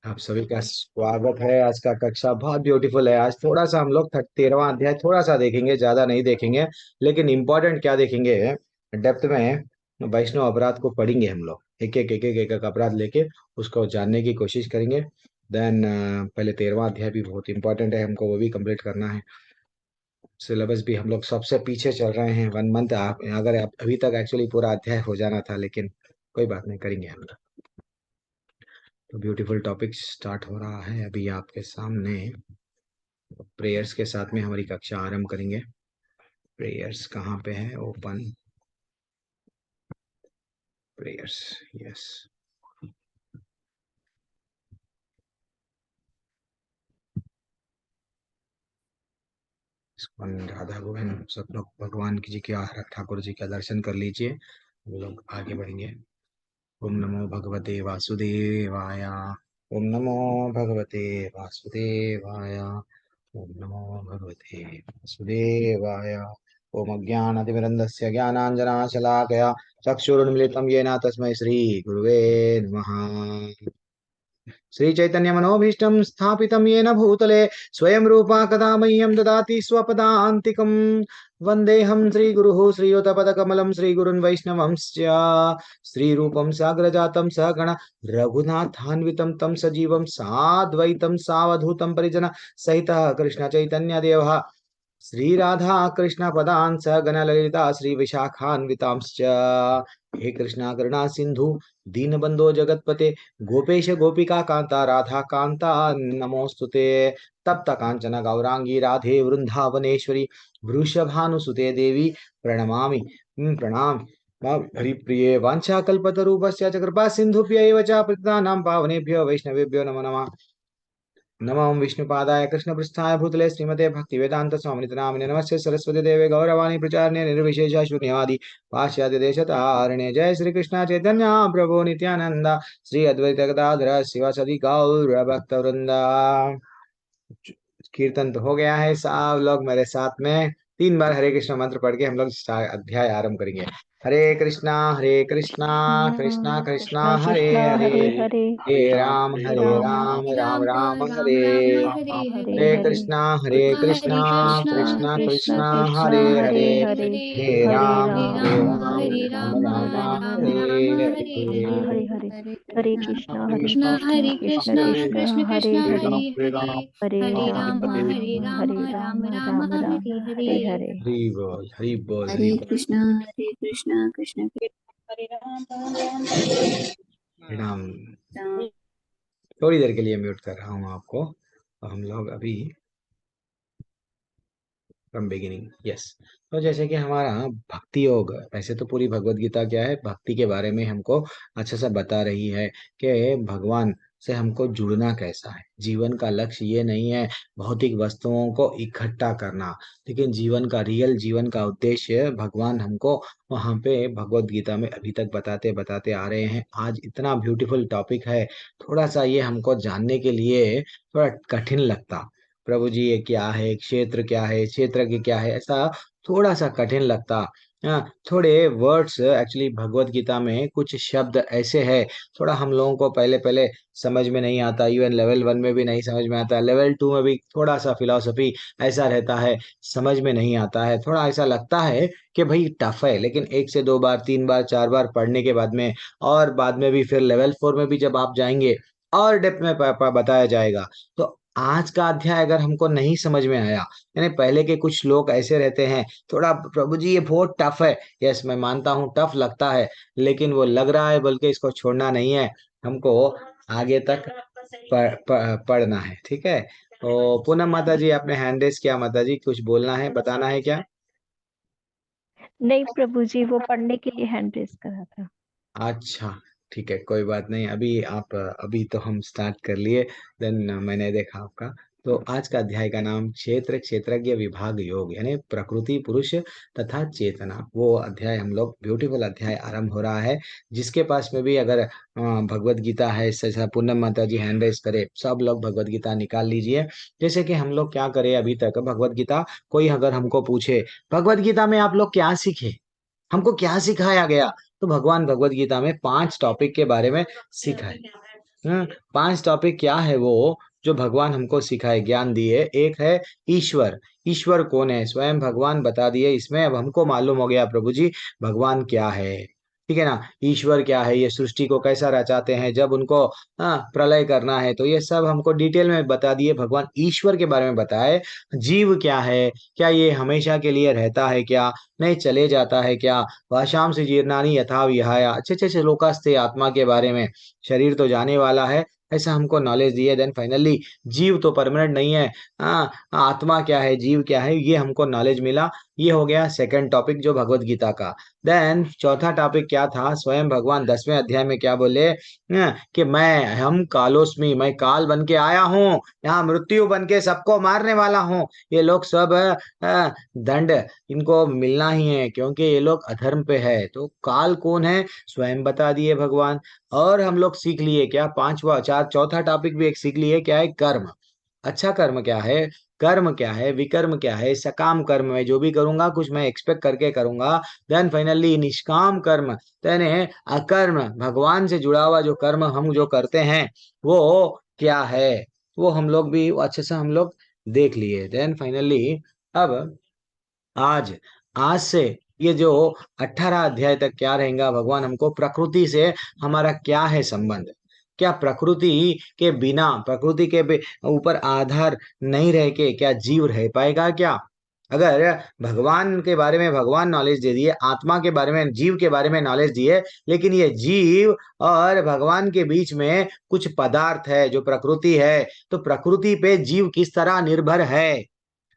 आप सभी का स्वागत है। आज का कक्षा बहुत ब्यूटीफुल है। आज थोड़ा सा हम लोग 13वां अध्याय थोड़ा सा देखेंगे, ज्यादा नहीं देखेंगे। लेकिन इम्पोर्टेंट क्या देखेंगे, डेप्थ में वैष्णव अपराध को पढ़ेंगे हम लोग। एक एक अपराध लेके उसको जानने की कोशिश करेंगे। देन पहले 13वां अध्याय भी बहुत इंपॉर्टेंट है, हमको वो भी कंप्लीट करना है। सिलेबस भी हम लोग सबसे पीछे चल रहे हैं 1 मंथ। आप अगर आप अभी तक एक्चुअली पूरा अध्याय हो जाना था, लेकिन कोई बात नहीं, करेंगे हम लोग। तो ब्यूटीफुल टॉपिक स्टार्ट हो रहा है अभी आपके सामने। प्रेयर्स के साथ में हमारी कक्षा आरंभ करेंगे। प्रेयर्स कहाँ पे है? Open prayers, yes. Radha Govind सब लोग भगवान की जी के ठाकुर जी का दर्शन कर लीजिए। हम लोग आगे बढ़ेंगे। ओम नमो भगवते वासुदेवाय। ओम नमो भगवते वासुदेवाय। ओम नमो भगवते वासुदेवाय। ओम अज्ञानतिमिरन्दस्य ज्ञानाञ्जनाशलाकया चक्षुरुन्मिलितं येन तस्मै श्रीगुरुवे नमः। श्री चैतन्य मनोभीष्टं स्थापितं येन भूतले स्वयं रूपा कदा मह्यं ददाति स्वपदान्तिकं। वन्देऽहं श्रीगुरुः श्रीयुतपदकमलं श्रीगुरुन् वैष्णवंश्च। श्रीरूपं साग्रजातं सहगण रघुनाथान्वितं तं सजीवं साद्वैतं सावधूतं परिजन सहितः कृष्ण चैतन्य देवः श्री राधा कृष्ण पदान् सहगण ललिता श्री विशाखान्वितांश्च। हे कृष्णा करुणा सिंधु दीनबंधो जगतपते गोपेश गोपिका कांता राधा कांता नमोस्तुते। तप्त कांचन गौरांगी राधे वृंदावनेश्वरी वृषभानुसुते देवी प्रणमामि प्रणाम। हरिप्रिये वाञ्छाकल्पतरुभ्यश्च च कृपा सिन्धुभ्यैव च पतितानां पावनेभ्यो वैष्णवेभ्यो नमो नमः। नमो विष्णुपादाय कृष्णपृष्ठाय भूतले श्रीमते भक्तिवेदांत स्वामिनित नामिने नमस्ते सरस्वती देवे गौरवाणी प्रचारणे निर्विशेष शून्यवादी पाश्चात्य देशतारिणे। जय श्री कृष्ण चैतन्य प्रभु नित्यानंद श्री अद्वैत गदाधर शिवासदि गौर भक्त वृंदा। कीर्तन तो हो गया है, सब लोग मेरे साथ में 3 बार हरे कृष्ण मंत्र पढ़ के हम लोग अध्याय आरंभ करेंगे। हरे कृष्णा कृष्णा कृष्णा कृष्ण हरे कृष्ण हरे हरे हरे हरे राम राम राम राम राम राम हरे राम हरे हरे हरे हरे कृष्णा हरे कृष्ण कृष्णा कृष्ण कृष्णा कृष्ण हरे हरे हरे हरे हरे हरे राम राम राम राम राम हरे राम हरे। हरे हरे हरे कृष्ण कृष्ण हरे कृष्ण कृष्णा कृष्ण कृष्ण हरे कृष्ण हरे हरे हरे हरे हरे राम राम राम राम राम हरे हरे हरे। हरे। हरि बोल हरि बोल हरि हरे बोल। कृष्णा कृष्ण कृष्ण हरे राम प्रणाम। राम। थोड़ी देर के लिए म्यूट कर रहा हूँ आपको। तो हम लोग अभी फ्रॉम बिगिनिंग, यस। तो जैसे कि हमारा भक्ति योग, वैसे तो पूरी भगवत गीता क्या है, भक्ति के बारे में हमको अच्छा सा बता रही है कि भगवान से हमको जुड़ना कैसा है। जीवन का लक्ष्य ये नहीं है भौतिक वस्तुओं को इकट्ठा करना, लेकिन जीवन का रियल जीवन का उद्देश्य भगवान हमको वहाँ पे भगवत गीता में अभी तक बताते बताते आ रहे हैं। आज इतना ब्यूटीफुल टॉपिक है, थोड़ा सा ये हमको जानने के लिए थोड़ा कठिन लगता। प्रभु जी ये क्या है, क्षेत्र क्या है, क्षेत्र की क्या है, ऐसा थोड़ा सा कठिन लगता। हाँ, थोड़े वर्ड्स एक्चुअली भगवत गीता में कुछ शब्द ऐसे हैं, थोड़ा हम लोगों को पहले पहले समझ में नहीं आता। इवन लेवल 1 में भी नहीं समझ में आता, लेवल 2 में भी थोड़ा सा फिलॉसफी ऐसा रहता है, समझ में नहीं आता है। थोड़ा ऐसा लगता है कि भाई टफ है, लेकिन 1 से 2 बार 3 बार 4 बार पढ़ने के बाद में, और बाद में भी फिर लेवल 4 में भी जब आप जाएंगे और डेप्थ में बताया जाएगा। तो आज का अध्याय अगर हमको नहीं समझ में आया, यानी पहले के कुछ लोग ऐसे रहते हैं, थोड़ा प्रभु जी ये बहुत टफ है। यस, मैं मानता हूँ टफ लगता है, लेकिन वो लग रहा है, बल्कि इसको छोड़ना नहीं है, हमको आगे तक पढ़ना है। ठीक है। तो पूनम माता जी, आपने हैंड रेस किया, माता जी कुछ बोलना है, बताना है क्या? नहीं प्रभु जी, वो पढ़ने के लिए हैंड रेस करा था। अच्छा, ठीक है, कोई बात नहीं। अभी आप अभी तो हम स्टार्ट कर लिए, देन मैंने देखा आपका। तो आज का अध्याय का नाम क्षेत्र क्षेत्रज्ञ विभाग योग, यानी प्रकृति पुरुष तथा चेतना, वो अध्याय हम लोग ब्यूटीफुल अध्याय आरंभ हो रहा है। जिसके पास में भी अगर भगवत गीता है, जैसा पूनम माता जी हैंड रेस करे, सब लोग भगवत गीता निकाल लीजिए। जैसे कि हम लोग क्या करें अभी तक भगवत गीता, कोई अगर हमको पूछे भगवत गीता में आप लोग क्या सीखे, हमको क्या सिखाया गया, तो भगवान भगवत गीता में 5 टॉपिक के बारे में सिखाए। 5 टॉपिक क्या है वो जो भगवान हमको सिखाए, ज्ञान दिए। एक है ईश्वर। ईश्वर कौन है, स्वयं भगवान बता दिए। इसमें अब हमको मालूम हो गया प्रभु जी भगवान क्या है। ठीक है ना, ईश्वर क्या है, ये सृष्टि को कैसा रचाते हैं, जब उनको प्रलय करना है, तो ये सब हमको डिटेल में बता दिए भगवान। ईश्वर के बारे में बताए। जीव क्या है, क्या ये हमेशा के लिए रहता है, क्या नहीं चले जाता है, क्या वाशाम से जीर्णानी यथा विहाय, अच्छे अच्छे श्लोकास्ते आत्मा के बारे में। शरीर तो जाने वाला है, ऐसा हमको नॉलेज दिए। देन फाइनली जीव तो परमानेंट नहीं है, आत्मा क्या है, जीव क्या है, ये हमको नॉलेज मिला। ये हो गया सेकंड टॉपिक जो भगवत गीता का। देन चौथा टॉपिक क्या था, स्वयं भगवान 10वें अध्याय में क्या बोले, कि हम कालोस्मी, मैं काल बन के आया हूँ, यहाँ मृत्यु बन के सबको मारने वाला हूँ। ये लोग सब दंड इनको मिलना ही है, क्योंकि ये लोग अधर्म पे है। तो काल कौन है, स्वयं बता दिए भगवान। और हम लोग सीख लिए क्या, पांचवा चार चौथा टॉपिक भी एक सीख लिए, क्या है, कर्म। अच्छा कर्म क्या है, कर्म क्या है, विकर्म क्या है, सकाम कर्म में जो भी करूंगा कुछ मैं एक्सपेक्ट करके करूंगा। देन फाइनली निष्काम कर्म, यानी अकर्म, भगवान से जुड़ा हुआ जो कर्म हम जो करते हैं वो क्या है, वो हम लोग भी अच्छे से हम लोग देख लिए। देन फाइनली अब आज आज से ये जो 18 अध्याय तक क्या रहेगा, भगवान हमको प्रकृति से हमारा क्या है संबंध, क्या प्रकृति के बिना, प्रकृति के ऊपर आधार नहीं रह के क्या जीव रह पाएगा क्या। अगर भगवान के बारे में भगवान नॉलेज दे दिए, आत्मा के बारे में, जीव के बारे में नॉलेज दिए, लेकिन ये जीव और भगवान के बीच में कुछ पदार्थ है जो प्रकृति है, तो प्रकृति पे जीव किस तरह निर्भर है,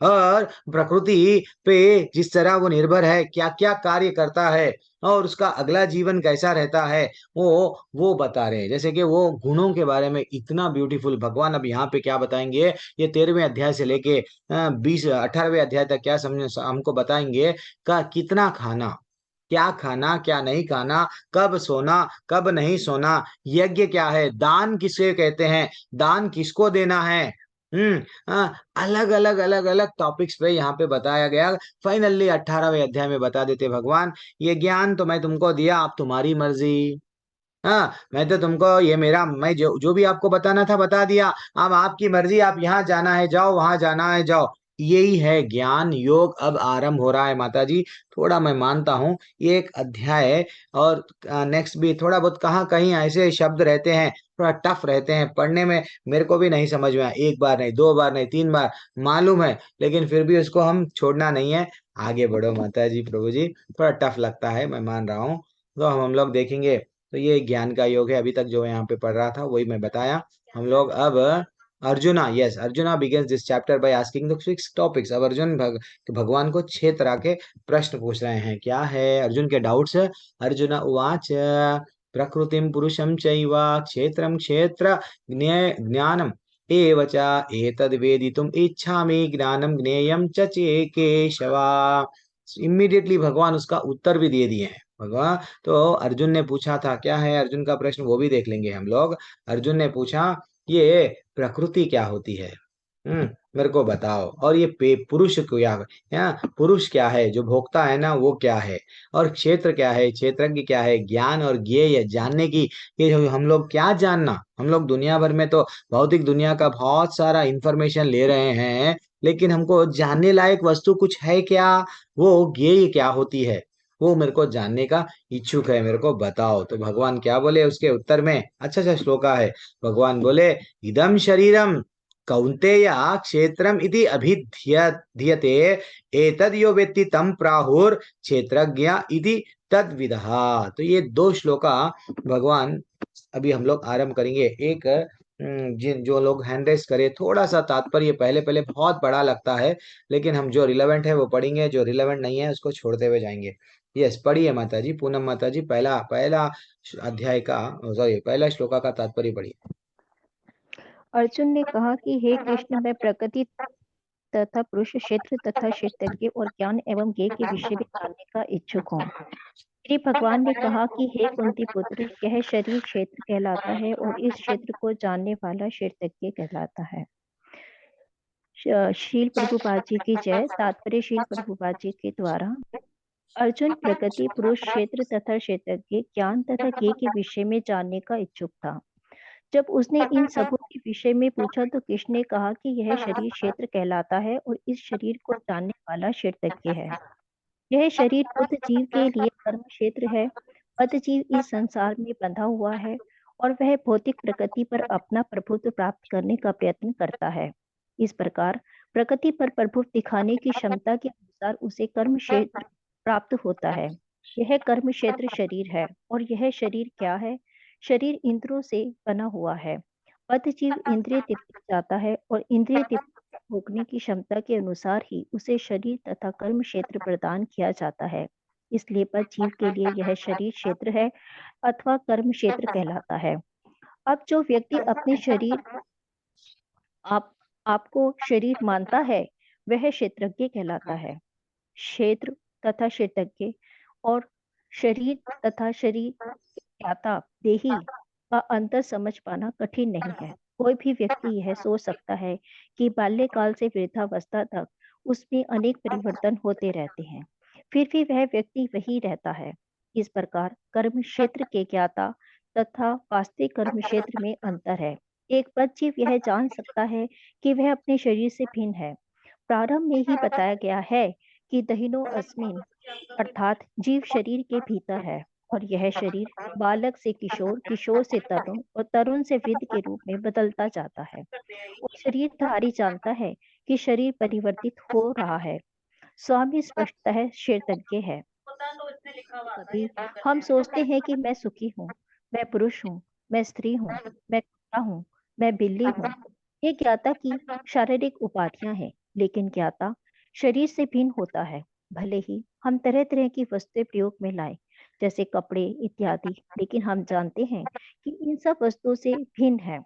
और प्रकृति पे जिस तरह वो निर्भर है, क्या क्या कार्य करता है, और उसका अगला जीवन कैसा रहता है, वो बता रहे हैं। जैसे कि वो गुणों के बारे में इतना ब्यूटीफुल भगवान अब यहाँ पे क्या बताएंगे, ये 13वें अध्याय से लेके 18वें अध्याय तक क्या समझ हमको बताएंगे, का कितना खाना, क्या खाना क्या नहीं खाना, कब सोना कब नहीं सोना, यज्ञ क्या है, दान किसे कहते हैं, दान किसको देना है। अलग अलग अलग अलग टॉपिक्स पे यहाँ पे बताया गया। फाइनली 18वें अध्याय में बता देते भगवान, ये ज्ञान तो मैं तुमको दिया, आप तुम्हारी मर्जी। हाँ, मैं तो तुमको ये मेरा, मैं जो जो भी आपको बताना था बता दिया, अब आपकी मर्जी, आप यहाँ जाना है जाओ, वहां जाना है जाओ। यही है ज्ञान योग, अब आरंभ हो रहा है माता जी। थोड़ा मैं मानता हूँ ये एक अध्याय है, और नेक्स्ट भी थोड़ा बहुत कहाँ कहीं ऐसे शब्द रहते हैं थोड़ा टफ रहते हैं पढ़ने में, मेरे को भी नहीं समझ में आया, एक बार नहीं, दो बार नहीं, 3 बार मालूम है, लेकिन फिर भी उसको हम छोड़ना नहीं है। आगे बढ़ो माता जी, प्रभु जी, थोड़ा टफ लगता है, मैं मान रहा हूँ। तो हम लोग देखेंगे। तो ये ज्ञान का योग है, अभी तक जो यहाँ पे पढ़ रहा था वही मैं बताया। हम लोग अब arjuna, yes, arjuna begins this chapter by asking the 6 topics. अब अर्जुन भगवान को 6 तरह के प्रश्न पूछ रहे हैं। क्या है अर्जुन के डाउट्स, अर्जुन उवाच प्रकृतिम पुरुषम चैव क्षेत्रम क्षेत्र ज्ञानम एव च एतद्वेदितुम इच्छामि ज्ञानम ज्ञेयम च केशवा। इमीडिएटली भगवान उसका उत्तर भी दे दिए हैं भगवान। तो अर्जुन ने पूछा था, क्या है अर्जुन का प्रश्न, वो भी देख लेंगे हम लोग। अर्जुन ने पूछा, ये प्रकृति क्या होती है, मेरे को बताओ, और ये पुरुष क्या है, पुरुष क्या है जो भोक्ता है ना, वो क्या है, और क्षेत्र क्या है, क्षेत्रज्ञ क्या है, ज्ञान और ज्ञेय जानने की, ये जो हम लोग क्या जानना, हम लोग दुनिया भर में तो भौतिक दुनिया का बहुत सारा इंफॉर्मेशन ले रहे हैं, लेकिन हमको जानने लायक वस्तु कुछ है क्या, वो ज्ञेय क्या होती है, वो मेरे को जानने का इच्छुक है, मेरे को बताओ। तो भगवान क्या बोले उसके उत्तर में, अच्छा अच्छा श्लोका है। भगवान बोले, इदम शरीरम कौन्तेय क्षेत्रम इति अभिधीयते एतद यो वेत्ति तम प्राहुर क्षेत्रज्ञ इति तद्विदः। तो ये 2 श्लोका भगवान अभी हम लोग आरंभ करेंगे। एक जिन जो लोग हैंड रेस करे, थोड़ा सा तात्पर्य पहले पहले बहुत बड़ा लगता है, लेकिन हम जो रिलेवेंट है वो पढ़ेंगे, जो रिलेवेंट नहीं है उसको छोड़ते हुए जाएंगे। यस, पढ़िए माता जी, पूनम माता जी, पहला पहला अध्याय का, सॉरी, पहला श्लोका का तात्पर्य पढ़िए। अर्जुन ने कहा कि हे कृष्ण, मैं प्रकृति तथा पुरुष, क्षेत्र तथा क्षेत्रज्ञ और ज्ञान एवं ज्ञेय के विषय में जानने का इच्छुक हूँ। श्री भगवान ने कहा कि हे कुंती पुत्र, यह शरीर क्षेत्र कहलाता है और इस क्षेत्र को जानने वाला क्षेत्रज्ञ कहलाता है। शील प्रभुपाद जी की जय। तात्पर्य शील प्रभुपाद जी के द्वारा। अर्जुन प्रकृति, पुरुष, क्षेत्र तथा क्षेत्रज्ञ, ज्ञान तथा ज्ञेय के विषय में जानने का इच्छुक था। जब उसने इन सबों के विषय में पूछा तो कृष्ण ने कहा कि यह शरीर क्षेत्र कहलाता है और इस शरीर को जानने वाला क्षेत्रज्ञ है। यह शरीर बुद्ध जीव के लिए कर्म क्षेत्र है। बद्ध जीव इस संसार में बंधा हुआ है और वह भौतिक प्रकृति पर अपना प्रभुत्व प्राप्त करने का प्रयत्न करता है। इस प्रकार प्रकृति पर प्रभुत्व दिखाने की क्षमता के अनुसार उसे कर्म क्षेत्र प्राप्त होता है। यह कर्म क्षेत्र शरीर है और यह शरीर क्या है? शरीर इंद्रियों से बना हुआ है। बद्ध जीव इंद्रिय तृप्ति चाहता है और इंद्रिय तृप्ति भोगने की क्षमता के अनुसार ही उसे शरीर तथा कर्म क्षेत्र प्रदान किया जाता है। इसलिए बद्ध जीव के लिए यह शरीर क्षेत्र है अथवा कर्म क्षेत्र कहलाता है। अब जो व्यक्ति अपने शरीर आप आपको शरीर मानता है वह क्षेत्रज्ञ कहलाता है। क्षेत्र तथा क्षेत्रज्ञ और शरीर तथा शरीर ज्ञाता देही का अंतर समझ पाना कठिन नहीं है। कोई भी व्यक्ति यह सोच सकता है कि बाल्यकाल से वृद्धावस्था तक उसमें अनेक परिवर्तन होते रहते हैं, फिर भी वह व्यक्ति वही रहता है। इस प्रकार कर्म क्षेत्र के ज्ञाता तथा वास्तविक कर्म क्षेत्र में अंतर है। एक बद्धजीव यह जान सकता है कि वह अपने शरीर से भिन्न है। प्रारंभ में ही बताया गया है कि दहिनो अस्मिन अर्थात जीव शरीर के भीतर है और यह शरीर बालक से किशोर, किशोर से तरुण और तरुण से वृद्ध के रूप में बदलता जाता है। और शरीरधारी जानता है कि शरीर परिवर्तित हो रहा है। स्वामी स्पष्टतः क्षेत्रज्ञ है। कभी हम सोचते हैं कि मैं सुखी हूँ, मैं पुरुष हूँ, मैं स्त्री हूँ, मैं कुत्ता हूँ, मैं बिल्ली हूँ। ये ज्ञाता की शारीरिक उपाधियां हैं, लेकिन ज्ञाता शरीर से भिन्न होता है। भले ही हम तरह तरह की वस्तुएं प्रयोग में लाएं, जैसे कपड़े इत्यादि, लेकिन हम जानते हैं कि इन सब वस्तुओं से भिन्न है।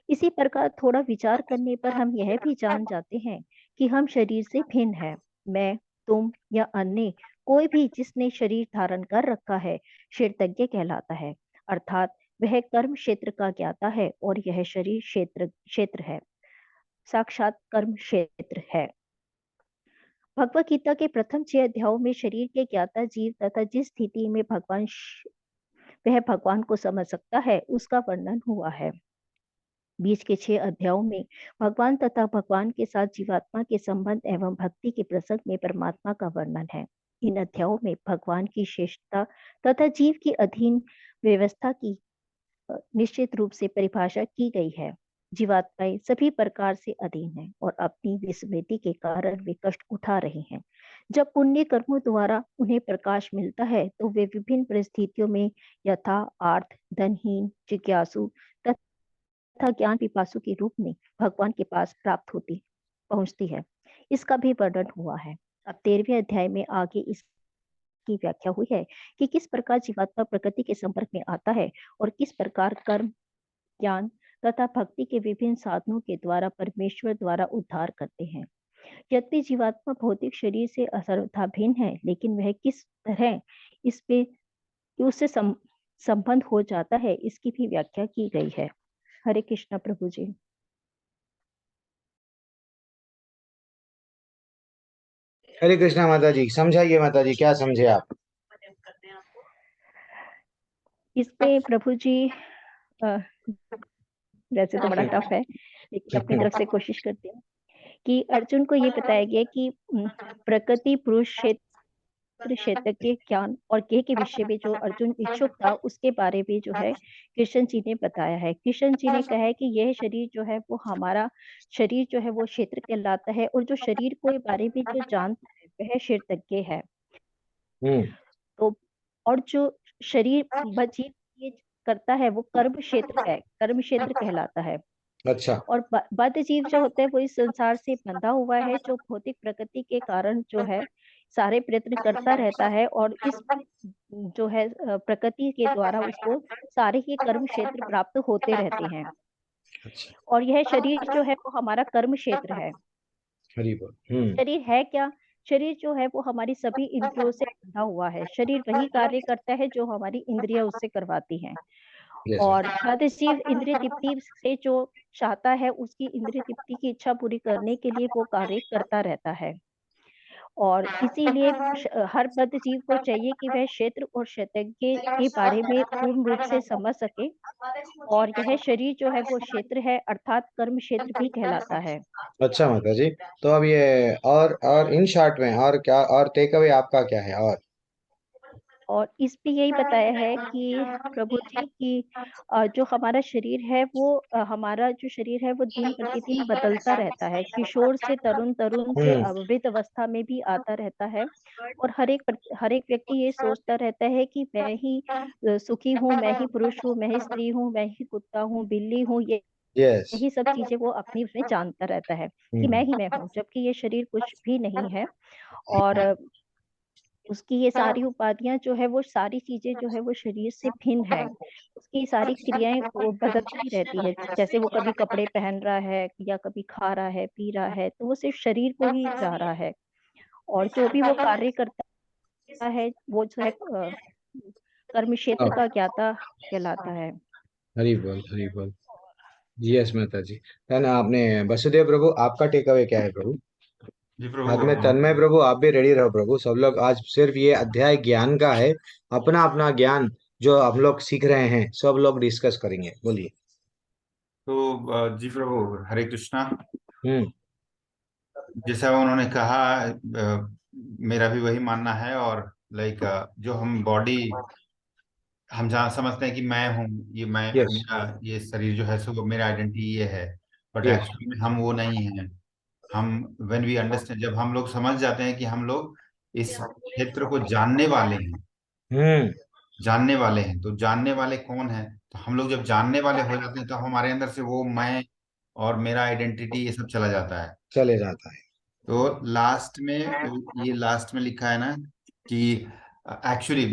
इसी प्रकार थोड़ा विचार करने पर हम यह भी जान जाते हैं कि हम शरीर से भिन्न हैं। मैं, तुम या अन्य कोई भी जिसने शरीर धारण कर रखा है क्षेत्रज्ञ कहलाता है, अर्थात वह कर्म क्षेत्र का ज्ञाता है और यह शरीर क्षेत्र क्षेत्र है, साक्षात कर्म क्षेत्र है। भगवत गीता के प्रथम 6 अध्यायों में शरीर के ज्ञाता जीव तथा जिस स्थिति में वह भगवान को समझ सकता है उसका वर्णन हुआ है। बीच के 6 अध्यायों में भगवान तथा भगवान के साथ जीवात्मा के संबंध एवं भक्ति के प्रसंग में परमात्मा का वर्णन है। इन अध्यायों में भगवान की श्रेष्ठता तथा जीव की अधीन व्यवस्था की निश्चित रूप से परिभाषा की गई है। जीवात्माएं सभी प्रकार से अधीन हैं और अपनी विस्मृति के कारण वे कष्ट उठा रहे हैं। जब पुण्य कर्मों द्वारा उन्हें प्रकाश मिलता है तो वे विभिन्न परिस्थितियों में यथा आर्थ, धनहीन, जिज्ञासु तथा ज्ञान पिपासु के रूप में भगवान के पास प्राप्त होती पहुंचती है। इसका भी वर्णन हुआ है। अब 13वें अध्याय में आगे इसकी व्याख्या हुई है कि किस प्रकार जीवात्मा प्रकृति के संपर्क में आता है और किस प्रकार कर्म, ज्ञान तथा भक्ति के विभिन्न साधनों के द्वारा परमेश्वर द्वारा उद्धार करते हैं। यद्यपि जीवात्मा भौतिक शरीर से सर्वथा भिन्न है, लेकिन वह किस तरह इस पे उससे संबंध हो जाता है इसकी भी व्याख्या की गई है। हरे कृष्णा प्रभु जी। हरे कृष्णा माता जी, समझाइए माता जी, क्या समझे आप? इसमें प्रभु जी वैसे तो बड़ा टफ है, लेकिन अपनी तरफ से कोशिश करते हैं कि अर्जुन को ये बताया गया कि प्रकृति, पुरुष, क्षेत्र के ज्ञान और ज्ञ के विषय में जो अर्जुन इच्छुक था उसके बारे में जो है कृष्ण जी ने बताया है। कृष्ण जी ने कहा है कि यह शरीर जो है वो हमारा शरीर जो है वो क्षेत्र कहलाता है और जो शरीर के बारे में जो जानता है वह क्षेत्रज्ञ है। तो और जो शरीर जीव ये करता है वो कर्म क्षेत्र है, कर्म क्षेत्र कहलाता है। अच्छा। और बद्ध जीव जो होता है वो इस संसार से बंधा हुआ है, जो भौतिक प्रकृति के कारण जो है सारे प्रयत्न करता रहता है और इस जो है प्रकृति के द्वारा उसको सारे ही कर्म क्षेत्र प्राप्त होते रहते हैं। अच्छा। और यह शरीर जो है वो हमारा कर्म क्षेत्र है। हरि बोल। शरीर है क्या? शरीर जो है वो हमारी सभी इंद्रियों से बंधा हुआ है। शरीर वही कार्य करता है जो हमारी इंद्रियां उससे करवाती हैं। और बद्धजीव इंद्रिय तृप्ति से जो चाहता है उसकी इंद्रिय तृप्ति की इच्छा पूरी करने के लिए वो कार्य करता रहता है। और इसीलिए हर बद्ध जीव को चाहिए कि वह क्षेत्र और क्षेत्रज्ञ के बारे में पूर्ण रूप से समझ सके, और यह शरीर जो है वो क्षेत्र है, अर्थात कर्म क्षेत्र भी कहलाता है। अच्छा माता जी, तो अब ये और इन शॉर्ट में और क्या, और टेक अवे आपका क्या है? और इस पे यही बताया है कि प्रभु जी की जो हमारा शरीर है वो हमारा जो शरीर है वो दिन प्रतिदिन बदलता रहता है, किशोर से तरुण, तरुण से हम्म। वृद्ध अवस्था में भी आता रहता है। और हर एक व्यक्ति ये सोचता रहता है कि मैं ही सुखी हूँ, मैं ही पुरुष हूँ, मैं ही स्त्री हूँ, मैं ही कुत्ता हूँ, बिल्ली हूँ, ये यस। यही सब चीजें वो अपनी उसमें जानता रहता है कि हम्म। मैं हूँ, जबकि ये शरीर कुछ भी नहीं है। और उसकी ये सारी उपाधियां जो है वो सारी चीजें जो है वो शरीर से भिन्न है। उसकी सारी क्रियाएं वो बदलती रहती है, जैसे वो कभी कपड़े पहन रहा है या कभी खा रहा है, पी रहा है, तो वो सिर्फ शरीर को ही जा रहा है। और जो भी वो कार्य करता है वो जो है कर्म क्षेत्र हाँ, का ज्ञाता कहलाता है। हरी बोल, हरी बोल। यस माता जी। है ना, आपने वसुदेव प्रभु, आपका टेक अवे क्या है प्रभु? जी बाद प्रभु। में तन्मय प्रभु, आप भी रेडी रहो प्रभु। सब लोग आज सिर्फ ये अध्याय ज्ञान का है, अपना अपना ज्ञान जो हम लोग सीख रहे हैं सब लोग डिस्कस करेंगे। बोलिए। तो जी प्रभु, हरे कृष्णा। हम्म। जैसा उन्होंने कहा, मेरा भी वही मानना है। और लाइक जो हम बॉडी, हम जहाँ समझते हैं कि मैं हूँ, ये मैं, यस। मेरा ये शरीर जो है सो वो मेरा आइडेंटिटी ये है। But yes. एक्चुअली में हम वो नहीं हैं। हम, व्हेन वी अंडरस्टैंड, जब हम लोग समझ जाते हैं कि हम लोग इस क्षेत्र को जानने वाले हैं, हम्म। जानने वाले हैं, तो जानने वाले कौन है? तो हम लोग जब जानने वाले हो जाते हैं तो हमारे अंदर से वो मैं और मेरा आइडेंटिटी ये सब चला जाता है। चले जाता है। तो लास्ट में, ये लास्ट में लिखा है ना कि एक्चुअली,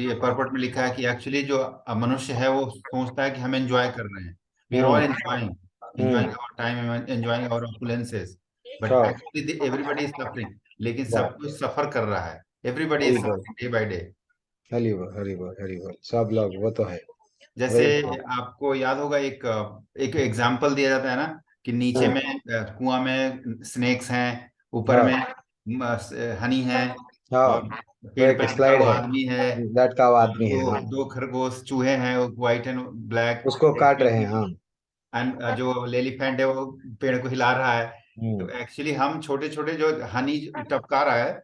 ये पर्पट में लिखा है कि एक्चुअली जो मनुष्य है वो सोचता है कि हम एंजॉय कर रहे हैं। We are all hmm. Enjoying, hmm. Enjoying our time, enjoying our opulences. But हाँ। एक्चुअली एवरीबडी इज सफरिंग, लेकिन सब बात। कुछ सफर कर रहा है। एवरीबडी हरी इज बोल, suffering day by day. Hari बोल, हरी बोल, हरी बोल। सब लोग, वो तो है। जैसे वही। आपको याद होगा, एक एक एग्जाम्पल दिया जाता है ना कि नीचे में कुआं में स्नेक्स हैं, ऊपर हाँ। में हनी है, हाँ, और वो पेड़ एक पे लटका स्लाइड हुआ है, आदमी है, लटका हुआ और आदमी है, दो हाँ। दो खरगोश चूहे हैं, व्हाइट एंड ब्लैक। उसको काट रहे हैं, हाँ। एंड जो एलिफेंट है वो पेड़ को हिला रहा है। हम्म। तो एक्चुअली हम छोटे छोटे जो हनी टपका रहा है,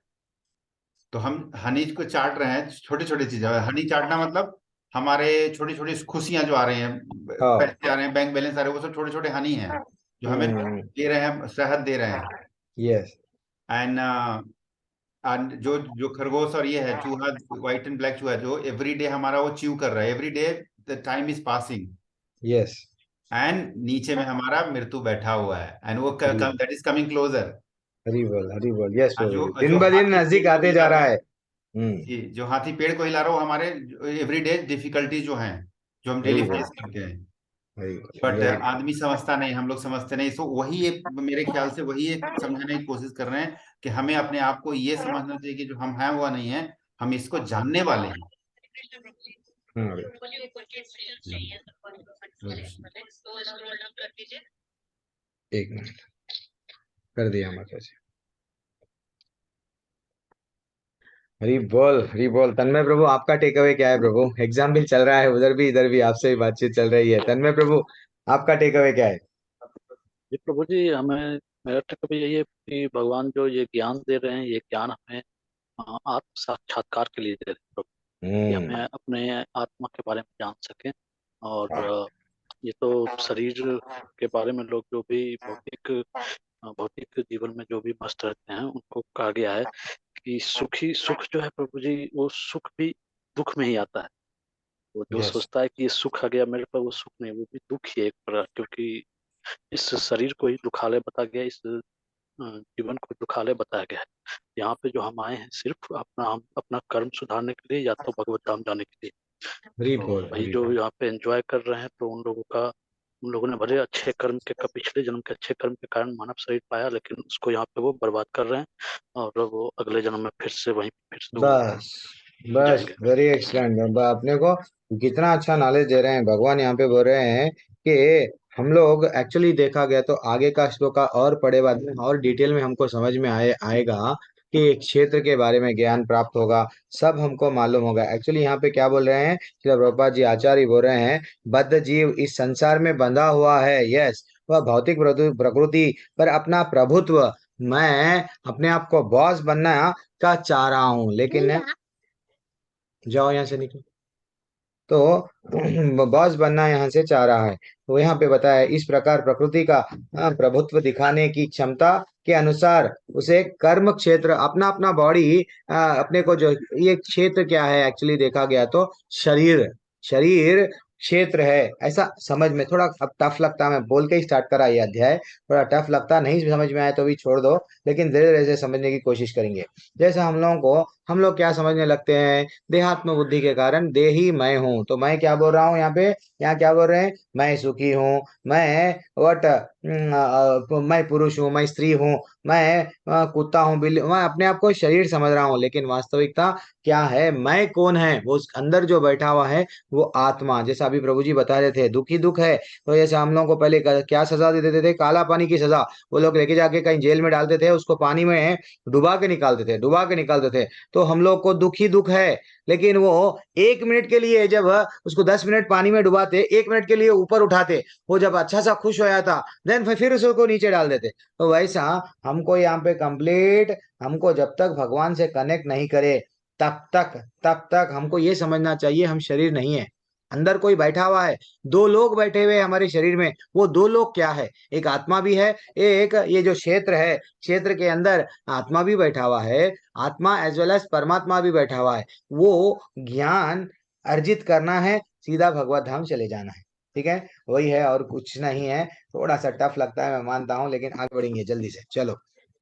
तो हम हनी को चाट रहे हैं, छोटे छोटे चीजें। हनी चाटना मतलब हमारे छोटी छोटी खुशियां जो आ रही हैं, हाँ। पैसे आ रहे हैं, बैंक बैलेंस आ रहे हैं, वो सब छोटे छोटे हनी हैं जो हमें हम्म। दे रहे हैं, शहद दे रहे हैं। यस। एंड जो जो खरगोश और ये है चूहा, व्हाइट एंड ब्लैक चूहा, जो एवरी डे हमारा वो च्यू कर रहा है, every day the time is passing. Yes. And नीचे में हमारा मृत्यु बैठा हुआ है, एंड वो हरी, दैट इज कमिंग क्लोजर। हरी बोल, हरी बोल। यस जो प्रभु, जो दिन ब दिन हाथी पेड़ नजदीक को आते हिला जा रहा रहा है, है। हम्म। जी, जो हाथी पेड़ को हिला रहा है, वो हमारे एवरीडे डिफिकल्टी जो हैं, जो हम हरी डेली बोल, फेस करते हैं। हरी बोल, बट वेरी। आदमी समझता नहीं, हम लोग समझते नहीं। सो वही एक, मेरे ख्याल से वही एक समझाने की कोशिश कर रहे हैं कि हमें अपने आप को ये समझना चाहिए कि जो हम हैं वो नहीं है, हम इसको जानने वाले हैं। हाँ। एक मिनट, कर दिया माता जी। हरी बोल, हरी बोल। तन्मय प्रभु, आपका टेक अवे क्या है प्रभु? एग्जाम भी चल रहा है उधर भी, इधर भी आपसे भी बातचीत चल रही है। तन्मय प्रभु, आपका टेक अवे क्या है? जी प्रभु जी, हमें, मेरा तक यही है कि भगवान जो ये ज्ञान दे रहे हैं, ये ज्ञान हमें आत्म साक्षात्कार के लिए दे रहे हैं प्रभु, कि हम्म। हमें अपने आत्मा के बारे में जान सकें। और हाँ। ये तो शरीर के बारे में लोग जो भी भौतिक जीवन में जो भी मस्त रहते हैं उनको कहा गया है कि सुखी सुख जो है प्रभु जी, वो सुख भी दुख में ही आता है। वो जो यस। सोचता है कि ये सुख आ गया मेरे पर, वो सुख नहीं, वो भी दुख ही है एक प्रकार, क्योंकि इस शरीर को ही दुखालय बताया गया, इस जीवन को दुखालय बताया गया है। यहाँ पे जो हम आए हैं सिर्फ हम अपना कर्म सुधारने के लिए, या तो भगवत धाम जाने के लिए। हरी तो बोल, वही हरी जो बोल। यहाँ पे एंजॉय कर रहे हैं, तो उन लोगों ने भले अच्छे कर्म के पिछले जन्म के अच्छे कर्म के कारण मानव शरीर पाया, लेकिन उसको यहाँ पे वो बर्बाद कर रहे हैं, और वो अगले जन्म में फिर से वो बस, बस, जाएंगे। Very excellent. अपने को कितना अच्छा नॉलेज दे रहे हैं भगवान। यहाँ पे बोल रहे हैं कि हम लोग एक्चुअली देखा गया तो आगे का श्लोक और पढ़े बाद में और डिटेल में हमको समझ में आएगा कि एक क्षेत्र के बारे में ज्ञान प्राप्त होगा, सब हमको मालूम होगा। एक्चुअली यहाँ पे क्या बोल रहे हैं, श्रील प्रभुपाद जी आचार्य बोल रहे हैं, बद्ध जीव इस संसार में बंधा हुआ है, यस, वह भौतिक प्रकृति पर अपना प्रभुत्व, मैं अपने आप को बॉस बनना का चाह रहा हूँ, लेकिन जाओ यहाँ से निकलो, तो बॉस बनना यहाँ से चाह रहा है। तो यहाँ पे बताया इस प्रकार प्रकृति का प्रभुत्व दिखाने की क्षमता के अनुसार उसे कर्म क्षेत्र, अपना अपना बॉडी, अपने को जो ये क्षेत्र क्या है एक्चुअली देखा गया तो शरीर, शरीर क्षेत्र है, ऐसा समझ में थोड़ा अब टफ लगता है, मैं बोल के ही स्टार्ट करा ये अध्याय, थोड़ा टफ लगता, नहीं समझ में आया तो भी छोड़ दो, लेकिन धीरे धीरे से समझने की कोशिश करेंगे। जैसे हम लोग क्या समझने लगते हैं, देहात्म बुद्धि के कारण देही मैं हूं, तो मैं क्या बोल रहा हूँ यहाँ पे, यहाँ क्या बोल रहे हैं, मैं सुखी हूँ, मैं वट मैं पुरुष हूँ, मैं स्त्री हूँ, मैं कुत्ता हूँ, बिल्ली, मैं अपने आप को शरीर समझ रहा हूँ, लेकिन वास्तविकता क्या है, मैं कौन है, वो अंदर जो बैठा हुआ है वो आत्मा। जैसा अभी प्रभु जी बता रहे थे, दुखी दुख है, तो जैसे हम लोगों को पहले क्या सजा दे देते थे, काला पानी की सजा, वो लोग लेके जाके कहीं जेल में डालते थे, उसको पानी में डुबा के निकालते थे, डुबा के निकालते थे, तो हम लोग को दुख ही दुख है। लेकिन वो 1 मिनट के लिए जब उसको 10 मिनट पानी में डुबाते, 1 मिनट के लिए ऊपर उठाते, वो जब अच्छा सा खुश हो जाता, देन फिर उसको नीचे डाल देते। तो वैसा हमको यहाँ पे कंप्लीट, हमको जब तक भगवान से कनेक्ट नहीं करे तब तक हमको ये समझना चाहिए हम शरीर नहीं है, अंदर कोई बैठा हुआ है, दो लोग बैठे हुए हमारे शरीर में, वो दो लोग क्या है, एक आत्मा भी है, एक ये जो क्षेत्र है, क्षेत्र के अंदर आत्मा भी बैठा हुआ है, आत्मा एज वेल एज परमात्मा भी बैठा हुआ है। वो ज्ञान अर्जित करना है, सीधा भगवत धाम चले जाना है, ठीक है, वही है और कुछ नहीं है। थोड़ा सा टफ लगता है मैं मानता हूँ, लेकिन आगे बढ़ेंगे जल्दी से, चलो।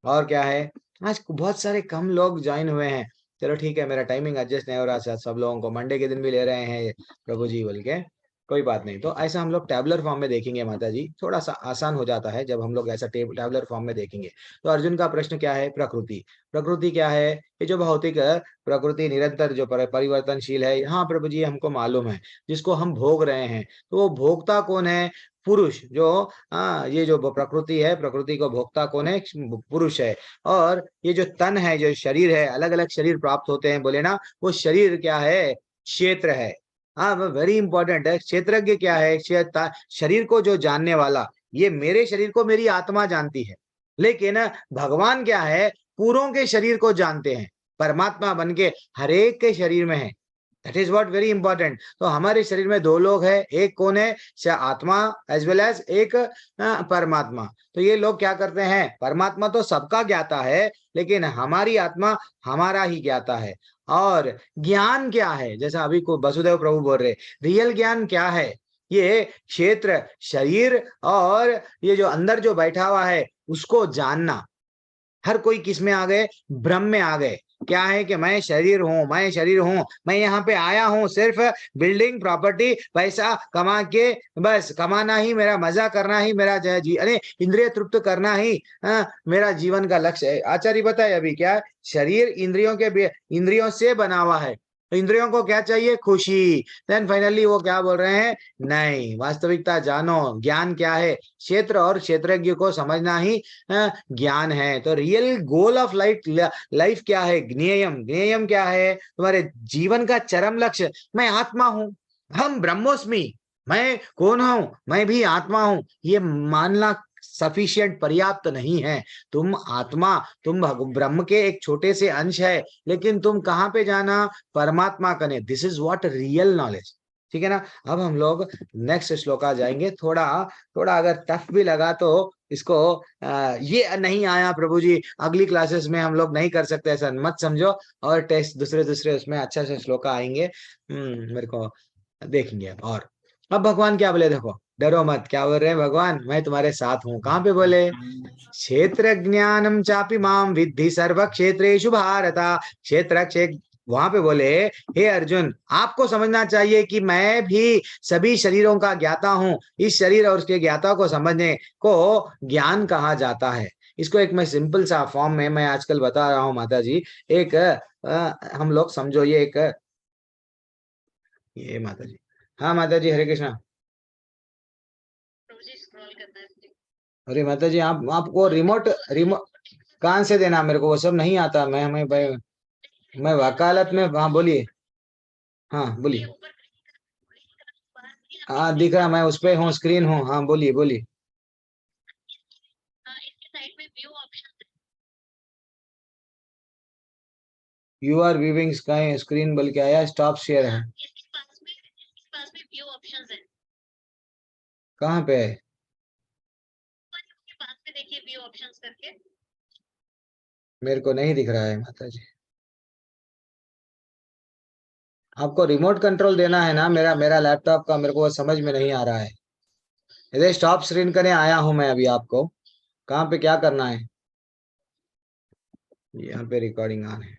और क्या है, आज बहुत सारे कम लोग ज्वाइन हुए हैं, चलो ठीक है, मेरा टाइमिंग एडजस्ट नहीं हो रहा, सब लोगों को मंडे के दिन भी ले रहे हैं प्रभु जी बोल के, कोई बात नहीं। तो ऐसा हम लोग टैबलर फॉर्म में देखेंगे माता जी, थोड़ा सा आसान हो जाता है जब हम लोग ऐसा टैबलर फॉर्म में देखेंगे। तो अर्जुन का प्रश्न क्या है, प्रकृति, प्रकृति क्या है, ये जो भौतिक प्रकृति निरंतर जो परिवर्तनशील है, हाँ प्रभु जी हमको मालूम है, जिसको हम भोग रहे हैं, तो वो भोक्ता कौन है, पुरुष, जो ये जो प्रकृति है, प्रकृति को भोक्ता कौन है, पुरुष है। और ये जो तन है, जो शरीर है, अलग अलग शरीर प्राप्त होते हैं बोले ना, वो शरीर क्या है, क्षेत्र है। हाँ, वेरी इंपॉर्टेंट है, क्षेत्रज्ञ क्या है, शरीर को जो जानने वाला, ये मेरे शरीर को मेरी आत्मा जानती है, लेकिन भगवान क्या है, पूरों के शरीर को जानते हैं, परमात्मा बन के हर एक के शरीर में है, that is what very important. तो हमारे शरीर में दो लोग हैं, एक कौन है, आत्मा एज वेल एज एक परमात्मा। तो ये लोग क्या करते हैं, परमात्मा तो सबका ज्ञाता है, लेकिन हमारी आत्मा हमारा ही ज्ञाता है। और ज्ञान क्या है, जैसा अभी को वसुदेव प्रभु बोल रहे, रियल ज्ञान क्या है, ये क्षेत्र, शरीर और ये जो अंदर जो बैठा हुआ है उसको जानना। हर कोई किस में आ गए, भ्रम में आ गए, क्या है कि मैं शरीर हूं, मैं शरीर हूं, मैं यहाँ पे आया हूं सिर्फ बिल्डिंग प्रॉपर्टी पैसा कमा के, बस कमाना ही मेरा, मजा करना ही मेरा अरे इंद्रिय तृप्त करना ही मेरा जीवन का लक्ष्य है। आचार्य बताए अभी क्या, शरीर इंद्रियों से बना हुआ है, तो इंद्रियों को क्या चाहिए, खुशी। देन फाइनली वो क्या बोल रहे हैं, नहीं, वास्तविकता जानो, ज्ञान क्या है, क्षेत्र और क्षेत्रज्ञ को समझना ही ज्ञान है। तो रियल गोल ऑफ लाइफ क्या है, ज्ञेयम, ज्ञेयम क्या है, तुम्हारे जीवन का चरम लक्ष्य, मैं आत्मा हूं, हम ब्रह्मोस्मि, मैं कौन हूं, मैं भी आत्मा हूं, ये मानना सफिशिएंट, पर्याप्त नहीं है। तुम आत्मा, तुम ब्रह्म के एक छोटे से अंश है, लेकिन तुम कहां पे जाना, परमात्मा कने, this is what real knowledge, ठीक है ना। अब हम लोग नेक्स्ट श्लोका जाएंगे, थोड़ा थोड़ा अगर टफ भी लगा तो इसको ये नहीं आया प्रभु जी अगली क्लासेस में हम लोग नहीं कर सकते, ऐसा मत समझो, और टेस्ट दूसरे दूसरे उसमें अच्छा से श्लोका आएंगे, मेरे को देखेंगे। और अब भगवान क्या बोले, देखो डरो मत, क्या बोल रहे हैं भगवान, मैं तुम्हारे साथ हूँ, कहाँ पे बोले, क्षेत्र ज्ञानम चापि माम विद्धि सर्व क्षेत्रेषु भारत, क्षेत्र वहां पे बोले, हे अर्जुन आपको समझना चाहिए कि मैं भी सभी शरीरों का ज्ञाता हूं, इस शरीर और उसके ज्ञाता को समझने को ज्ञान कहा जाता है। इसको एक मैं सिंपल सा फॉर्म में मैं आजकल बता रहा हूँ माता जी, एक हम लोग समझो, ये एक ये माता जी, हाँ माता जी, हरे कृष्णा। अरे माता जी, आप आपको रिमोट कहाँ से देना मेरे को, वो सब नहीं आता। मैं वकालत में, हाँ बोलिए, हाँ बोलिए। हाँ दिख रहा, मैं उस पे हूँ, स्क्रीन हूँ, हाँ बोलिए बोलिए। यू आर व्यूइंग स्क्रीन बोल के आया, स्टॉप शेयर है। कहाँ पे है? मेरे को नहीं दिख रहा है माता जी। आपको रिमोट कंट्रोल देना है ना, मेरा मेरा लैपटॉप का, मेरे को वो समझ में नहीं आ रहा है। इधर स्टॉप स्क्रीन करने आया हूं मैं अभी आपको, कहाँ पे क्या करना है? यहाँ पे रिकॉर्डिंग ऑन है।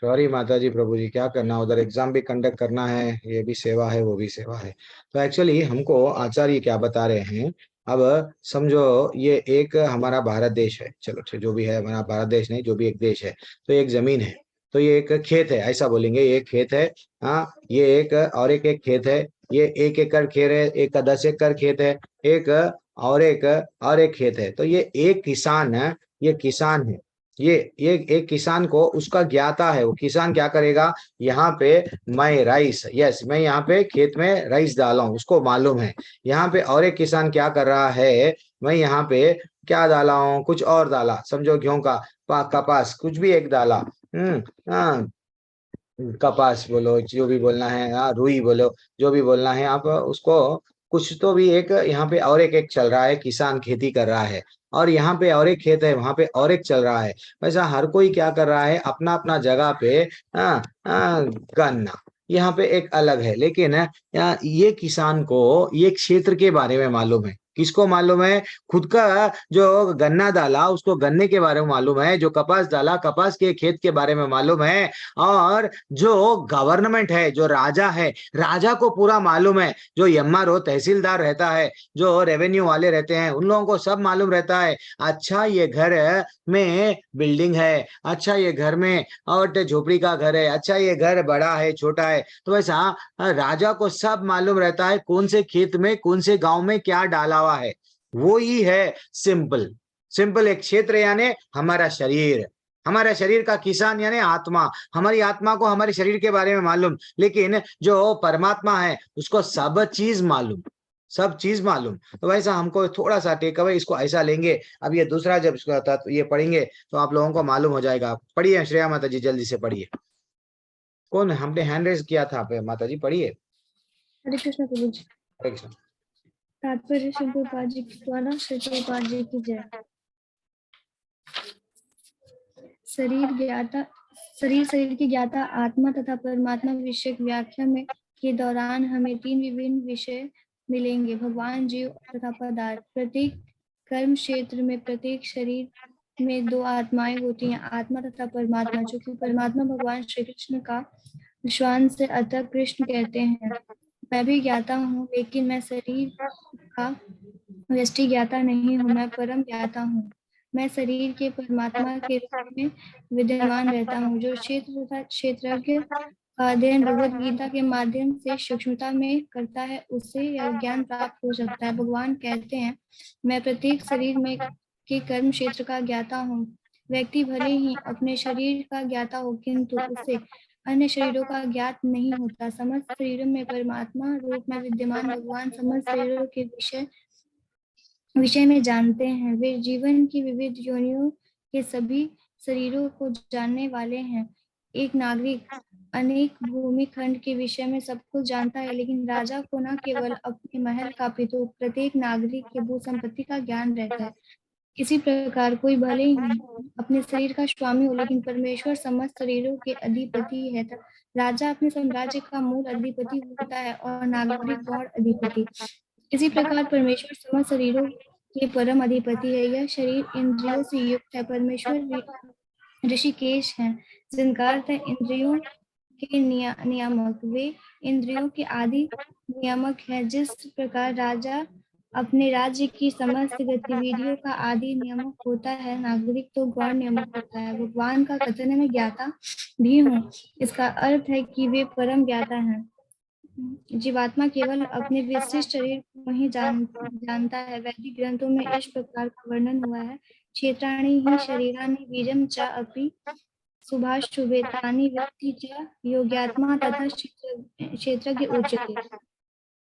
सॉरी माता जी, प्रभु जी, क्या करना, उधर एग्जाम भी कंडक्ट करना है, ये भी सेवा है वो भी सेवा है। तो एक्चुअली हमको आचार्य क्या बता रहे हैं, अब समझो ये एक हमारा भारत देश है, चलो ठीक, जो भी है हमारा भारत देश नहीं, जो भी एक देश है, तो एक जमीन है, तो ये एक खेत है, ऐसा बोलेंगे, ये एक खेत है। हाँ, ये एक और एक खेत है, ये 1 एकड़ खेत है, एक का 10 एकड़ खेत है, एक और एक खेत है, तो ये एक किसान है, ये किसान है। ये एक किसान को उसका ज्ञाता है, वो किसान क्या करेगा, यहाँ पे मैं राइस, यस मैं यहाँ पे खेत में राइस डाला हूँ, उसको मालूम है। यहाँ पे और एक किसान क्या कर रहा है, मैं यहाँ पे क्या डाला हूँ, कुछ और डाला, समझो गेहूं का कपास, कुछ भी एक डाला। हाँ, कपास बोलो, जो भी बोलना है, रुई बोलो, जो भी बोलना है आप उसको, कुछ तो भी एक यहाँ पे और एक चल रहा है, किसान खेती कर रहा है, और यहाँ पे और एक खेत है, वहां पे और एक चल रहा है। वैसा हर कोई क्या कर रहा है, अपना अपना जगह पे हाँ हाँ, गन्ना, यहाँ पे एक अलग है, लेकिन ये किसान को ये क्षेत्र के बारे में मालूम है। किसको मालूम है? खुद का जो गन्ना डाला उसको गन्ने के बारे में मालूम है, जो कपास डाला कपास के खेत के बारे में मालूम है, और जो गवर्नमेंट है, जो राजा है, राजा को पूरा मालूम है, जो एमआरओ तहसीलदार रहता है, जो रेवेन्यू वाले रहते हैं, उन लोगों को सब मालूम रहता है। अच्छा ये घर में बिल्डिंग है, अच्छा ये घर में और झोपड़ी का घर है, अच्छा ये घर बड़ा है छोटा है, तो वैसा राजा को सब मालूम रहता है, कौन से खेत में कौन से गांव में क्या डाला हुआ है। वो ही है सिंपल। सिंपल एक क्षेत्र यानी हमारा शरीर, हमारे शरीर का किसान यानी आत्मा, हमारी आत्मा को हमारे शरीर के बारे में मालूम, लेकिन जो परमात्मा है उसको सब चीज मालूम, सब चीज मालूम। तो वैसा हमको थोड़ा सा टेक अवे इसको ऐसा लेंगे। अब ये दूसरा जब इसको आता तो ये पढ़ेंगे तो आप लोगों को मालूम हो जाएगा। पढ़िए श्रेया माता जी, जल्दी से पढ़िए। कौन, हमने हैंड रेज किया था पे माता जी, पढ़िए। हरे कृष्ण प्रभु जी। हरे कृष्ण। तात्पर्य श्री प्रभुपाद जी के द्वारा श्री प्रभुपाद जी की जय। शरीर की ज्ञाता आत्मा तथा परमात्मा विषयक व्याख्या में के दौरान हमें 3 विभिन्न विषय मिलेंगे, भगवान, जीव तथा पदार्थ। प्रत्येक कर्म क्षेत्र में प्रत्येक शरीर में 2 आत्माएं होती हैं, आत्मा तथा परमात्मा, जो कि परमात्मा भगवान श्री कृष्ण का विश्वान से अतः कृष्ण कहते हैं। मैं भी ज्ञाता हूँ, लेकिन मैं शरीर का व्यष्टि ज्ञाता नहीं हूँ, मैं परम ज्ञाता हूँ। मैं शरीर के परमात्मा के रूप में विद्यमान रहता हूँ। जो क्षेत्र तथा क्षेत्रज्ञ का अध्ययन भगवत गीता के माध्यम से सूक्ष्मता में करता है, उससे यह ज्ञान प्राप्त हो सकता है। भगवान कहते हैं, मैं प्रत्येक शरीर में के कर्म क्षेत्र का ज्ञाता हूँ। व्यक्ति भले ही अपने शरीर का ज्ञाता हो, किंतु उसे अन्य शरीरों का ज्ञात नहीं होता। समस्त शरीरों में परमात्मा रूप में विद्यमान भगवान समस्त शरीरों के विषय में जानते हैं। वे जीवन की विविध योनियों के सभी शरीरों को जानने वाले हैं। एक नागरिक अनेक भूमि खंड के विषय में सब कुछ जानता है, लेकिन राजा को न केवल अपने महल का अपितु प्रत्येक नागरिक के भू संपत्ति का ज्ञान रहता है। इसी प्रकार कोई भले ही अपने शरीर का स्वामी हो, लेकिन परमेश्वर समस्त शरीरों के अधिपति है। राजा अपने साम्राज्य का मूल अधिपति होता है और नागरिक गौण अधिपति। इसी प्रकार परमेश्वर समस्त शरीरों के परम अधिपति है। यह शरीर इंद्रियों से युक्त है। परमेश्वर ऋषिकेश हैं, जिनका अर्थ है इंद्रियों के नियामक। वे इंद्रियों के आदि नियामक हैं। जिस प्रकार राजा अपने राज्य की समस्त गतिविधियों का आदि नियामक होता है, नागरिक तो गौण नियामक होता है। भगवान का कथन है मैं ज्ञाता भी हूँ। इसका अर्थ है कि वे परम ज्ञाता हैं। जीवात्मा केवल अपने विशिष्ट शरीर को ही जानता है। वैदिक ग्रंथों में इस प्रकार का वर्णन हुआ है। क्षेत्राणि ही शरीराणि बीजं च अपि शुभाशुभेतानि व्यक्ति च योग्यात्मा तथा क्षेत्रज्ञ उच्यते।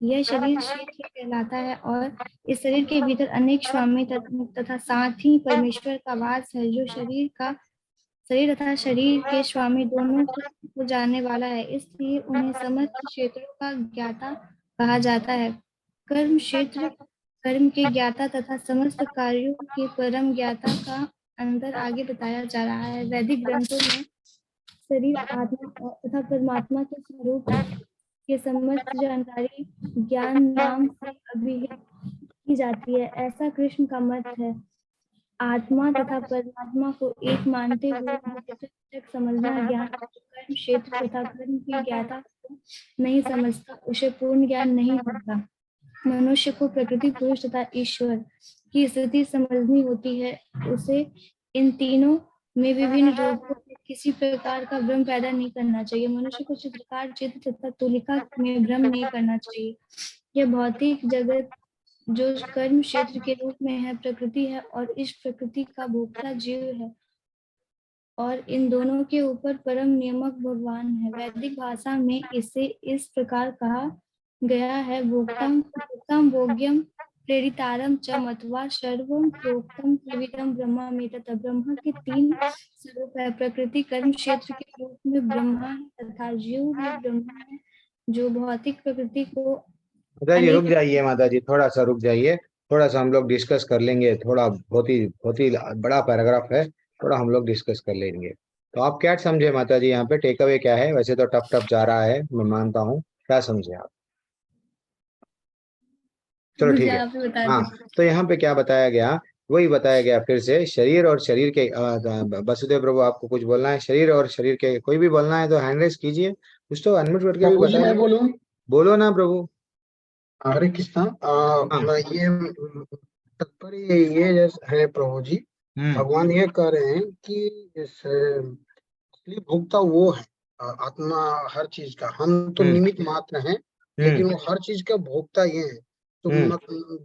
यह शरीर क्षेत्र कहलाता है और इस शरीर के भीतर अनेक स्वामी तथा साथ ही परमेश्वर का वास है, जो शरीर तथा शरीर के स्वामी दोनों को जानने वाला है। इसलिए उन्हें समस्त क्षेत्रों का ज्ञाता कहा जाता है। कर्म क्षेत्र कर्म के ज्ञाता तथा समस्त कार्यों के परम ज्ञाता का अंतर आगे बताया जा रहा है। वैदिक ग्रंथों में शरीर आत्मा तथा परमात्मा के स्वरूप की समस्त जानकारी ज्ञान नाम से अभिहित की जाती है। ऐसा कृष्ण का मत है। आत्मा तथा परमात्मा को एक मानते हुए तक समझना ज्ञान कर्म क्षेत्र तथा कर्म की ज्ञाता को नहीं समझता, उसे पूर्ण ज्ञान नहीं होता। मनुष्य को प्रकृति, पुरुष तथा ईश्वर की स्थिति समझनी होती है। उसे इन तीनों में विभिन्न रूपों में किसी प्रकार का भ्रम पैदा नहीं करना चाहिए। मनुष्य को चित्रकार, चित्र तथा तुलिका में भ्रम नहीं करना चाहिए। यह भौतिक जगत जो कर्म क्षेत्र के रूप में है प्रकृति है, और इस प्रकृति का भोक्ता जीव है, और इन दोनों के ऊपर परम नियामक भगवान है। वैदिक भाषा में इसे इस प्रकार कहा गया है, भोक्तम भोग्यम प्रेरितारम च मत्वा सर्वम प्रोक्तम त्रिविधम ब्रह्मा में। तथा ब्रह्मा के तीन स्वरूप है। प्रकृति कर्म क्षेत्र के रूप में ब्रह्मा है तथा जीव भी ब्रह्मा है, जो भौतिक प्रकृति को माता जी रुक जाइए, माता जी थोड़ा सा रुक जाइए, थोड़ा सा हम लोग डिस्कस कर लेंगे। थोड़ा बहुत ही बड़ा पैराग्राफ है, थोड़ा हम लोग डिस्कस कर लेंगे। तो आप क्या समझे माता जी, यहाँ पे टेक अवे क्या है? वैसे तो टफ टफ जा रहा है, मैं मानता हूँ, क्या समझे आप? चलो ठीक है। हाँ, तो यहाँ पे क्या बताया गया, वही बताया गया फिर से। शरीर और शरीर के वसुदेव प्रभु आपको कुछ बोलना है? शरीर और शरीर के कोई भी बोलना है तो हैंड रेस कीजिए, कुछ तो अनम्यूट करके भी बताइए। बोलूं? बोलो ना प्रभु। हरे कृष्णा। ये तात्पर्य ये है प्रभु जी, भगवान ये कह रहे हैं कि असली भोक्ता वो है आत्मा हर चीज का। हम तो निमित्त मात्र हैं, लेकिन वो हर चीज का भोक्ता ये है। तो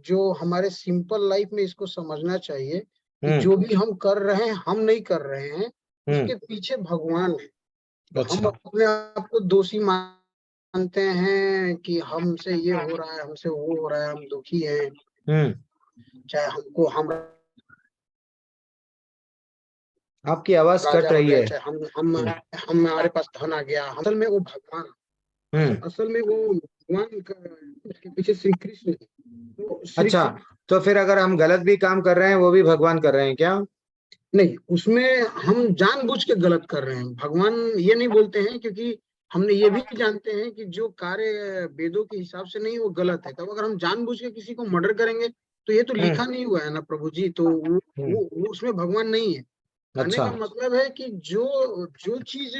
जो हमारे सिंपल लाइफ में इसको समझना चाहिए कि जो भी हम कर रहे हैं, हम नहीं कर रहे हैं, उसके पीछे भगवान है। अच्छा। हम अपने आप को दोषी मानते हैं कि हमसे ये हो रहा है, हमसे वो हो रहा है, हम दुखी हैं, चाहे हमको हम आपकी आवाज कट रही है। चाहे हम हमारे पास धन आ गया। असल में वो भगवान, असल में वो भगवान के पीछे श्री कृष्ण है। तो अच्छा, तो फिर अगर हम गलत भी काम कर रहे हैं वो भी भगवान कर रहे हैं क्या? नहीं, उसमें हम जानबूझ के गलत कर रहे हैं। भगवान ये नहीं बोलते हैं, क्योंकि हमने ये भी जानते हैं कि जो कार्य वेदों के हिसाब से नहीं वो गलत है। तब अगर हम जानबूझ के किसी को मर्डर करेंगे तो ये तो लिखा नहीं हुआ है ना प्रभु जी, तो वो उसमें भगवान नहीं है। कहने का मतलब है कि जो चीज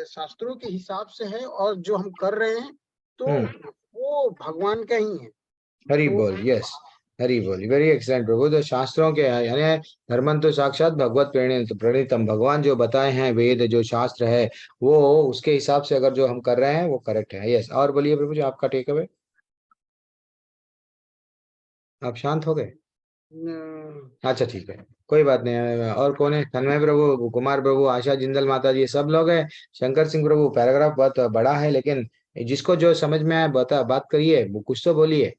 शास्त्रों के हिसाब से है और जो हम कर रहे हैं तो वो भगवान का ही है। हरि बोल। यस, हरि बोल, वेरी एक्सलेंट प्रभु। तो शास्त्रों के यानी धर्मं तो साक्षात भगवत प्रणीतम, भगवान जो बताए हैं वेद जो शास्त्र है वो उसके हिसाब से अगर जो हम कर रहे हैं वो करेक्ट है। यस, और बोलिए प्रभु जी, आपका टेक अवे। आप शांत हो गए? अच्छा ठीक है, कोई बात नहीं। और कौन है? तन्मय प्रभु, कुमार प्रभु, आशा जिंदल माता जी, सब लोग हैं। शंकर सिंह प्रभु, पैराग्राफ बहुत बड़ा है, लेकिन जिसको जो समझ में आए बात करिए, वो कुछ तो बोलिए।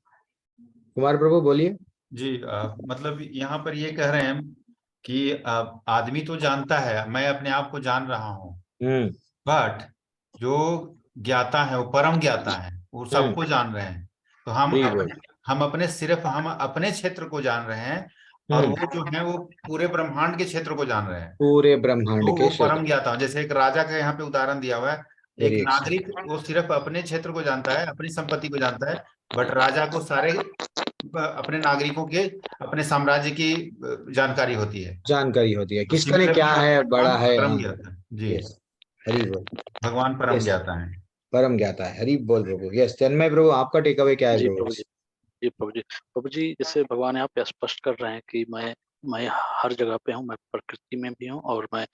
कुमार प्रभु बोलिए। जी मतलब यहाँ पर ये कह रहे हैं कि आदमी तो जानता है, मैं अपने आप को जान रहा हूँ, हम्म। बट जो ज्ञाता है वो परम ज्ञाता है, वो सबको जान रहे हैं। तो ठीक है। हम अपने क्षेत्र को जान रहे हैं, और हम्म। वो जो है वो पूरे ब्रह्मांड के क्षेत्र को जान रहे हैं। पूरे ब्रह्मांड तो के वो क्षेत्र। परम ज्ञाता है। जैसे एक राजा का यहाँ पे उदाहरण दिया हुआ है। एक वेरी नागरिक एक्सलेंट। वो सिर्फ अपने क्षेत्र को जानता है, अपनी संपत्ति को जानता है, बट राजा को सारे अपने नागरिकों के, अपने साम्राज्य की जानकारी होती है। जानकारी होती है तो किसका ने क्या सिमिलरली है, बड़ा भगवान है। परम हाँ। ज्ञाता है जी। यस। हरि बोल। भगवान परम यस। ज्ञाता है। परम ज्ञाता है। हरि बोल प्रभु। यस, तन्मय प्रभु, आपका टेक अवे क्या है जी प्रभु? प्रभु जी। जी प्रभु जी। प्रभु जी, जैसे भगवान यहाँ पे स्पष्ट कर रहे हैं कि मैं हर जगह पे हूँ, मैं प्रकृति में भी हूँ और मैं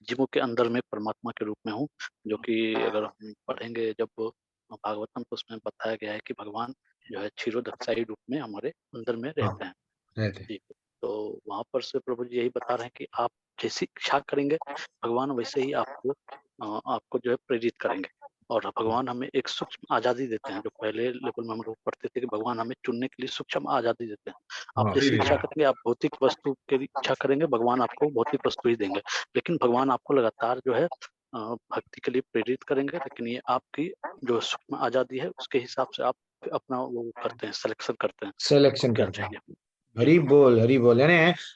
जीवों के अंदर में परमात्मा के रूप में हूँ। जो कि अगर हम पढ़ेंगे जब भागवतम, तो उसमें बताया गया है कि भगवान जो है क्षीरोदक्षाई रूप में हमारे अंदर में हाँ, रहते हैं। रहते हैं। जी। तो वहां पर से प्रभु जी यही बता रहे हैं कि आप जैसी इच्छा करेंगे, भगवान वैसे ही आपको जो है प्रेरित करेंगे। और भगवान हमें एक सूक्ष्म आजादी देते हैं। जो पहले लेवल में हम लोग पढ़ते थे कि भगवान हमें चुनने के लिए सूक्ष्म आजादी देते हैं। आप हाँ। जैसी इच्छा करेंगे, आप भौतिक वस्तु की इच्छा करेंगे, भगवान आपको भौतिक वस्तु ही देंगे। लेकिन भगवान आपको लगातार जो है भक्ति के लिए प्रेरित करेंगे। लेकिन ये आपकी जो सूक्ष्म आजादी है, उसके हिसाब से आप अपना वो करते हैं, सिलेक्शन करते हैं आपको सिलेक्शन क्या करते हैं। चाहिए। जी हरी बोल, हरी बोल। यानी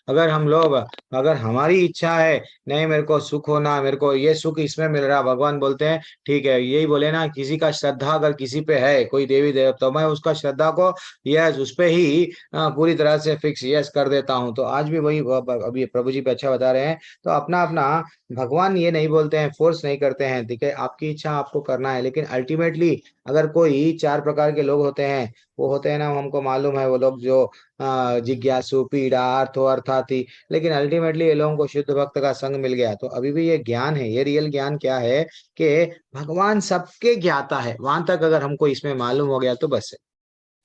अगर हम लोग, अगर हमारी इच्छा है, नहीं मेरे को सुख होना, मेरे को ये सुख इसमें मिल रहा, भगवान बोलते हैं ठीक है। यही बोले ना, किसी का श्रद्धा अगर किसी पे है, कोई देवी देव, तो मैं उसका श्रद्धा को यस उस पे ही पूरी तरह से फिक्स यस कर देता हूँ। तो आज भी वही अभी प्रभु जी पे अच्छा बता रहे हैं। तो अपना अपना, भगवान ये नहीं बोलते हैं, फोर्स नहीं करते हैं, ठीक है, आपकी इच्छा आपको करना है। लेकिन अल्टीमेटली अगर कोई चार प्रकार के लोग होते हैं, वो होते हैं ना, हमको मालूम है, वो लोग जो जिज्ञासु, पीड़ा, अर्थो अर्थाती। लेकिन अल्टीमेटली ये लोगों को शुद्ध भक्त का संग मिल गया। तो अभी भी ये ज्ञान है, ये रियल ज्ञान क्या है कि भगवान सबके ज्ञाता है, वहां तक अगर हमको इसमें मालूम हो गया तो बस है।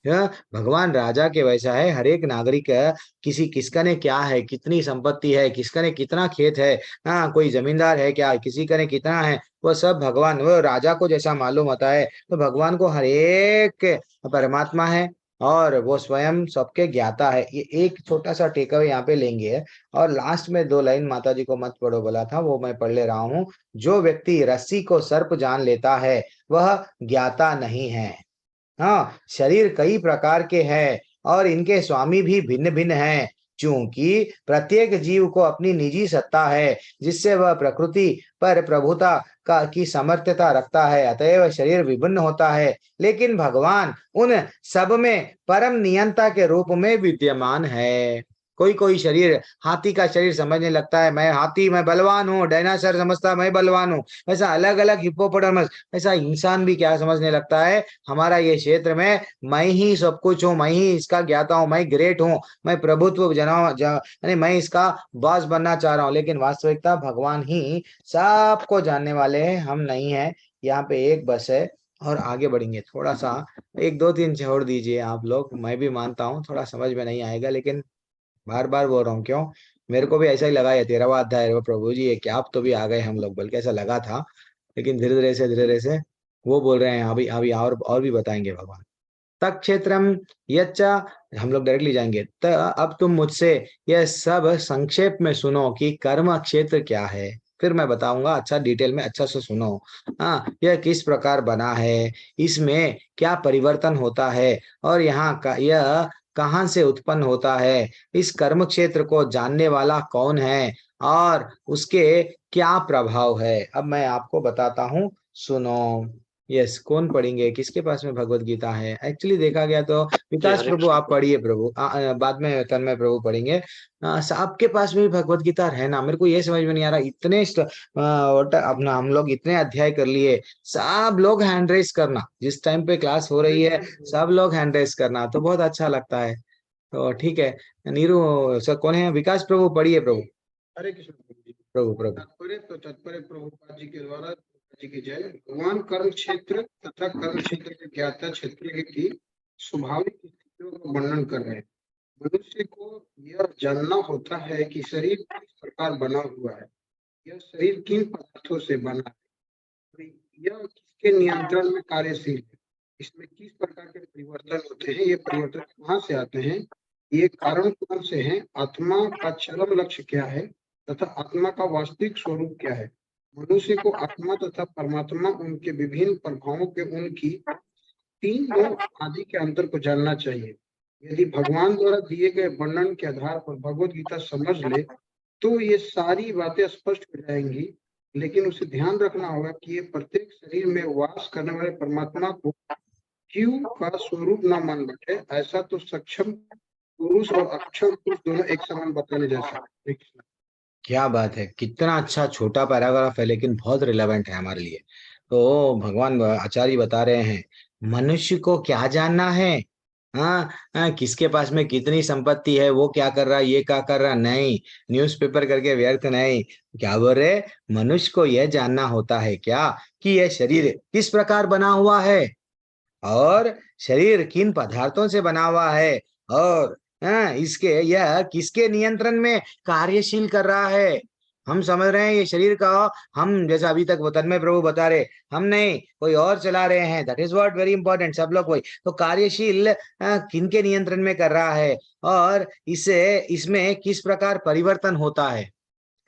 यह भगवान राजा के वैसा है, हर एक नागरिक है। किसी किसका ने क्या है, कितनी संपत्ति है, किसका ने कितना खेत है, हाँ कोई जमींदार है क्या, किसी का ने कितना है, वो सब भगवान, वो राजा को जैसा मालूम होता है। तो भगवान को हर एक परमात्मा है, और वो स्वयं सबके ज्ञाता है। ये एक छोटा सा टेक अवे यहाँ पे लेंगे। और लास्ट में दो लाइन माता जी को मत पढ़ो बोला था, वो मैं पढ़ ले रहा हूँ। जो व्यक्ति रस्सी को सर्प जान लेता है, वह ज्ञाता नहीं है। हाँ, शरीर कई प्रकार के हैं, और इनके स्वामी भी भिन्न भिन्न हैं। क्योंकि प्रत्येक जीव को अपनी निजी सत्ता है, जिससे वह प्रकृति पर प्रभुता का की समर्थता रखता है। अतएव शरीर विभिन्न होता है, लेकिन भगवान उन सब में परम नियंता के रूप में विद्यमान है। कोई कोई शरीर, हाथी का शरीर समझने लगता है मैं हाथी, मैं बलवान हूँ, डायनासोर समझता है मैं बलवान हूँ। ऐसा अलग अलग हिप्पोपोटामस, ऐसा इंसान भी क्या समझने लगता है, हमारा ये क्षेत्र में मैं ही सब कुछ हूँ, मैं ही इसका ज्ञाता हूँ, मैं ग्रेट हूँ, मैं प्रभुत्व यानी मैं इसका बॉस बनना चाह रहा हूँ। लेकिन वास्तविकता भगवान ही सबको जानने वाले हैं, हम नहीं है। यहाँ पे एक बस है। और आगे बढ़ेंगे थोड़ा सा, एक दो तीन छोड़ दीजिए आप लोग, मैं भी मानता हूँ थोड़ा समझ में नहीं आएगा, लेकिन बार बार बोल रहा हूँ क्यों, मेरे को भी ऐसा ही लगा। ये 13वां अध्याय है, वो प्रभु जी ये क्या, आप तो भी आ गए हम लोग, बल्कि ऐसा लगा था। लेकिन धीरे धीरे से वो बोल रहे हैं, अभी अभी और भी बताएंगे भगवान। तत् क्षेत्रम यच्च, हम लोग डायरेक्टली जाएंगे। अब तुम मुझसे यह सब संक्षेप में सुनो कि कर्म क्षेत्र क्या है। फिर मैं बताऊंगा, अच्छा डिटेल में अच्छा से सुनो। हाँ, यह किस प्रकार बना है, इसमें क्या परिवर्तन होता है, और यहाँ का यह कहाँ से उत्पन्न होता है, इस कर्म क्षेत्र को जानने वाला कौन है, और उसके क्या प्रभाव है। अब मैं आपको बताता हूँ, सुनो। यस, कौन पढ़ेंगे, किसके पास में भगवत गीता है? एक्चुअली देखा गया तो जी। विकास हरे प्रभु कृष्ण आप प्रभु। पढ़िए प्रभु, बाद में तन्मय प्रभु पढ़ेंगे। आपके पास में भी भगवत गीता है ना? मेरे को ये समझ में नहीं आ रहा, इतने अपना हम लोग इतने अध्याय कर लिए, सब लोग हैंड रेस करना, जिस टाइम पे क्लास हो रही है सब लोग हैंड रेस करना, तो बहुत अच्छा लगता है। तो ठीक है, नीरू सर कौन है? विकास प्रभु पढ़िए प्रभु। हरे कृष्ण प्रभु जी। प्रभु प्रभु तत्पर प्रभुपाद जी के द्वारा जी की जय। भगवान कर्म क्षेत्र तथा कर्म क्षेत्र के ज्ञाता क्षेत्र की स्वाभाविक स्थितियों का वर्णन कर रहे हैं। मनुष्य को यह जानना होता है कि शरीर किस प्रकार बना हुआ है, यह शरीर किन पदार्थों से बना है, और यह किसके नियंत्रण में कार्यशील है, इसमें किस प्रकार के परिवर्तन होते हैं, ये परिवर्तन कहाँ से आते हैं, ये कारण कौन से हैं, आत्मा का चरम लक्ष्य क्या है तथा आत्मा का वास्तविक स्वरूप क्या है। मनुष्य को आत्मा तथा परमात्मा, उनके विभिन्न प्रभावों के, उनकी तीन गुण आदि के अंतर को जानना चाहिए। यदि भगवान द्वारा दिए गए वर्णन के आधार पर भगवत गीता समझ ले तो ये सारी बातें स्पष्ट हो जाएंगी, लेकिन उसे ध्यान रखना होगा कि ये प्रत्येक शरीर में वास करने वाले परमात्मा को जीव का स्वरूप न मान बैठे। ऐसा तो सक्षम पुरुष और अक्षम पुरुष दोनों एक समान बताने जा सकते। क्या बात है, कितना अच्छा छोटा पैराग्राफ है लेकिन बहुत रिलेवेंट है हमारे लिए। तो भगवान आचार्य बता रहे हैं मनुष्य को क्या जानना है। हाँ हाँ, किसके पास में कितनी संपत्ति है, वो क्या कर रहा है, ये क्या कर रहा, नहीं न्यूज़पेपर करके व्यर्थ नहीं। क्या बोल रहे, मनुष्य को यह जानना होता है क्या कि यह शरीर किस प्रकार बना हुआ है और शरीर किन पदार्थों से बना हुआ है, और इसके यह किसके नियंत्रण में कार्यशील कर रहा है। हम समझ रहे हैं ये शरीर का, हम जैसा अभी तक तन्मय प्रभु बता रहे, हम नहीं कोई और चला रहे हैं। That is what very important, सब लोग वही तो कार्यशील किन के नियंत्रण में कर रहा है, और इससे इसमें किस प्रकार परिवर्तन होता है।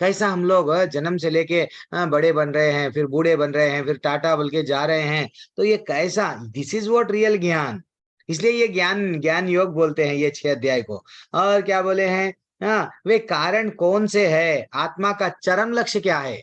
कैसा हम लोग जन्म से लेके बड़े बन रहे हैं, फिर बूढ़े बन रहे हैं, फिर टाटा बोल के जा रहे हैं। तो ये कैसा, दिस इज व्हाट रियल ज्ञान। इसलिए ये ज्ञान ज्ञान योग बोलते हैं ये 6 अध्याय को। और क्या बोले हैं, हाँ वे कारण कौन से है, आत्मा का चरम लक्ष्य क्या है।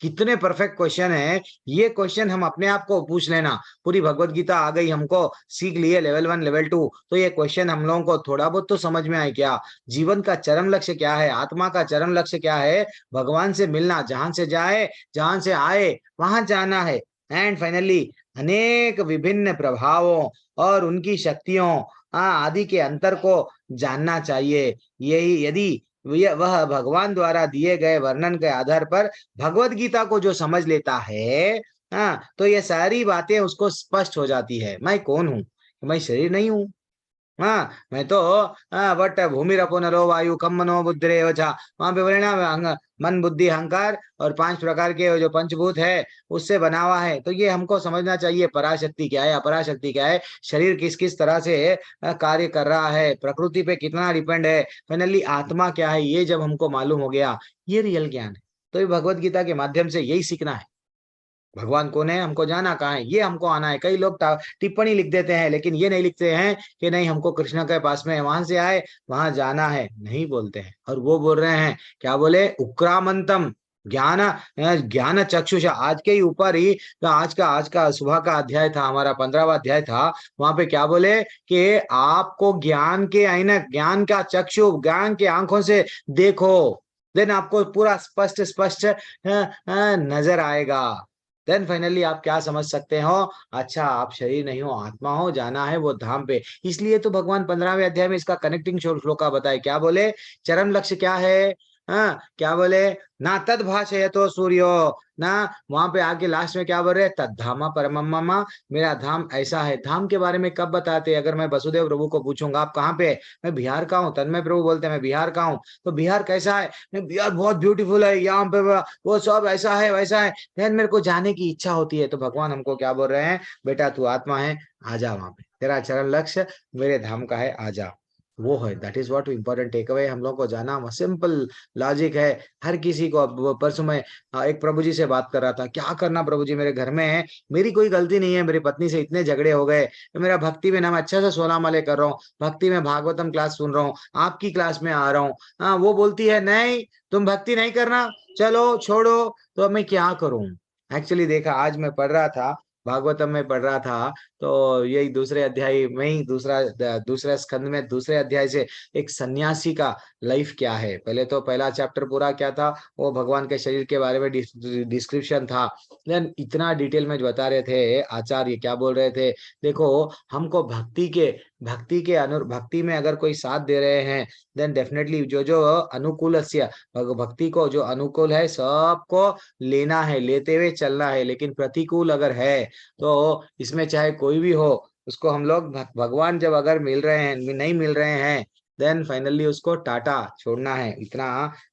कितने परफेक्ट क्वेश्चन है ये। क्वेश्चन हम अपने आप को पूछ लेना, पूरी भगवत गीता आ गई, हमको सीख लिए लेवल 1 लेवल 2, तो ये क्वेश्चन हम लोगों को थोड़ा बहुत तो समझ में आए क्या। जीवन का चरम लक्ष्य क्या है, आत्मा का चरम लक्ष्य क्या है, भगवान से मिलना, जहां से जाए जहां से आए वहां जाना है। एंड फाइनली अनेक विभिन्न प्रभावों और उनकी शक्तियों आदि के अंतर को जानना चाहिए। यही यदि वह भगवान द्वारा दिए गए वर्णन के आधार पर भगवत गीता को जो समझ लेता है, तो ये सारी बातें उसको स्पष्ट हो जाती है। मैं कौन हूँ, मैं शरीर नहीं हूँ। हाँ मैं तो बट भूमि रपो नरो वायु कम मनो बुद्धिरेव च, वहां पे बोले ना मन बुद्धि अहंकार और 5 प्रकार के जो पंचभूत है उससे बना हुआ है। तो ये हमको समझना चाहिए, पराशक्ति क्या है, अपराशक्ति क्या है, शरीर किस किस तरह से कार्य कर रहा है, प्रकृति पे कितना डिपेंड है, फाइनली आत्मा क्या है, ये जब हमको मालूम हो गया, ये रियल ज्ञान है। तो ये भगवत गीता के माध्यम से यही सीखना है, भगवान कौन है, हमको जाना कहाँ है, ये हमको आना है। कई लोग टिप्पणी लिख देते हैं लेकिन ये नहीं लिखते हैं कि नहीं हमको कृष्ण के पास में वहां से आए वहां जाना है, नहीं बोलते हैं। और वो बोल रहे हैं, क्या बोले, उक्रामंतम ज्ञान ज्ञान चक्षुषा। आज के ही ऊपर ही आज का सुबह का अध्याय था, हमारा 15वां अध्याय था। वहां पे क्या बोले कि आपको ज्ञान के ऐनक, ज्ञान का चक्षु, ज्ञान के आंखों से देखो, देन आपको पूरा स्पष्ट स्पष्ट नजर आएगा। देन फाइनली आप क्या समझ सकते हो, अच्छा आप शरीर नहीं हो, आत्मा हो, जाना है वो धाम पे। इसलिए तो भगवान 15वें अध्याय में इसका कनेक्टिंग श्लोका बताए, क्या बोले, चरम लक्ष्य क्या है। क्या बोले, ना तद भाषय तो सूर्यो ना, वहां पे आके लास्ट में क्या बोल रहे, तद्धामा परमम मम, मेरा धाम ऐसा है। धाम के बारे में कब बताते, अगर मैं वसुदेव प्रभु को पूछूंगा आप कहाँ पे, मैं बिहार का हूँ, तन्मय प्रभु बोलते हैं मैं बिहार का हूँ, तो बिहार कैसा है, बिहार बहुत ब्यूटीफुल है, यहाँ पे वो सब ऐसा है वैसा है। फिर मेरे को जाने की इच्छा होती है, तो भगवान हमको क्या बोल रहे हैं, बेटा तू आत्मा है, आजा वहां पे, तेरा चरण लक्ष्य मेरे धाम का है, आजा। वो है, that is what important take away हम लोग को जाना। सिंपल लॉजिक है हर किसी को। अब परसों में एक प्रभु जी से बात कर रहा था, क्या करना प्रभु जी, मेरे घर में है, मेरी कोई गलती नहीं है, मेरी पत्नी से इतने झगड़े हो गए, मेरा भक्ति में ना मैं अच्छा से 16 माले कर रहा हूँ, भक्ति में भागवतम क्लास सुन रहा हूँ, आपकी क्लास में आ रहा हूँ, हाँ वो बोलती है नहीं तुम भक्ति नहीं करना, चलो छोड़ो। तो अब मैं क्या करूं। एक्चुअली देखा, आज मैं पढ़ रहा था, भागवतम में पढ़ रहा था, तो यही दूसरे अध्याय में ही दूसरा स्कंद में दूसरे अध्याय से एक सन्यासी का लाइफ क्या है। पहले तो पहला चैप्टर पूरा क्या था, वो भगवान के शरीर के बारे में डिस्क्रिप्शन था। देन इतना डिटेल में जो बता रहे थे आचार्य, क्या बोल रहे थे, देखो हमको भक्ति में अगर कोई साथ दे रहे हैं, देन डेफिनेटली जो जो अनुकूल भक्ति को जो अनुकूल है सबको लेना है, लेते हुए चलना है। लेकिन प्रतिकूल अगर है तो इसमें चाहे कोई भी हो, उसको हम लोग भगवान जब अगर मिल रहे हैं नहीं मिल रहे हैं, देन फाइनली उसको टाटा छोड़ना है। इतना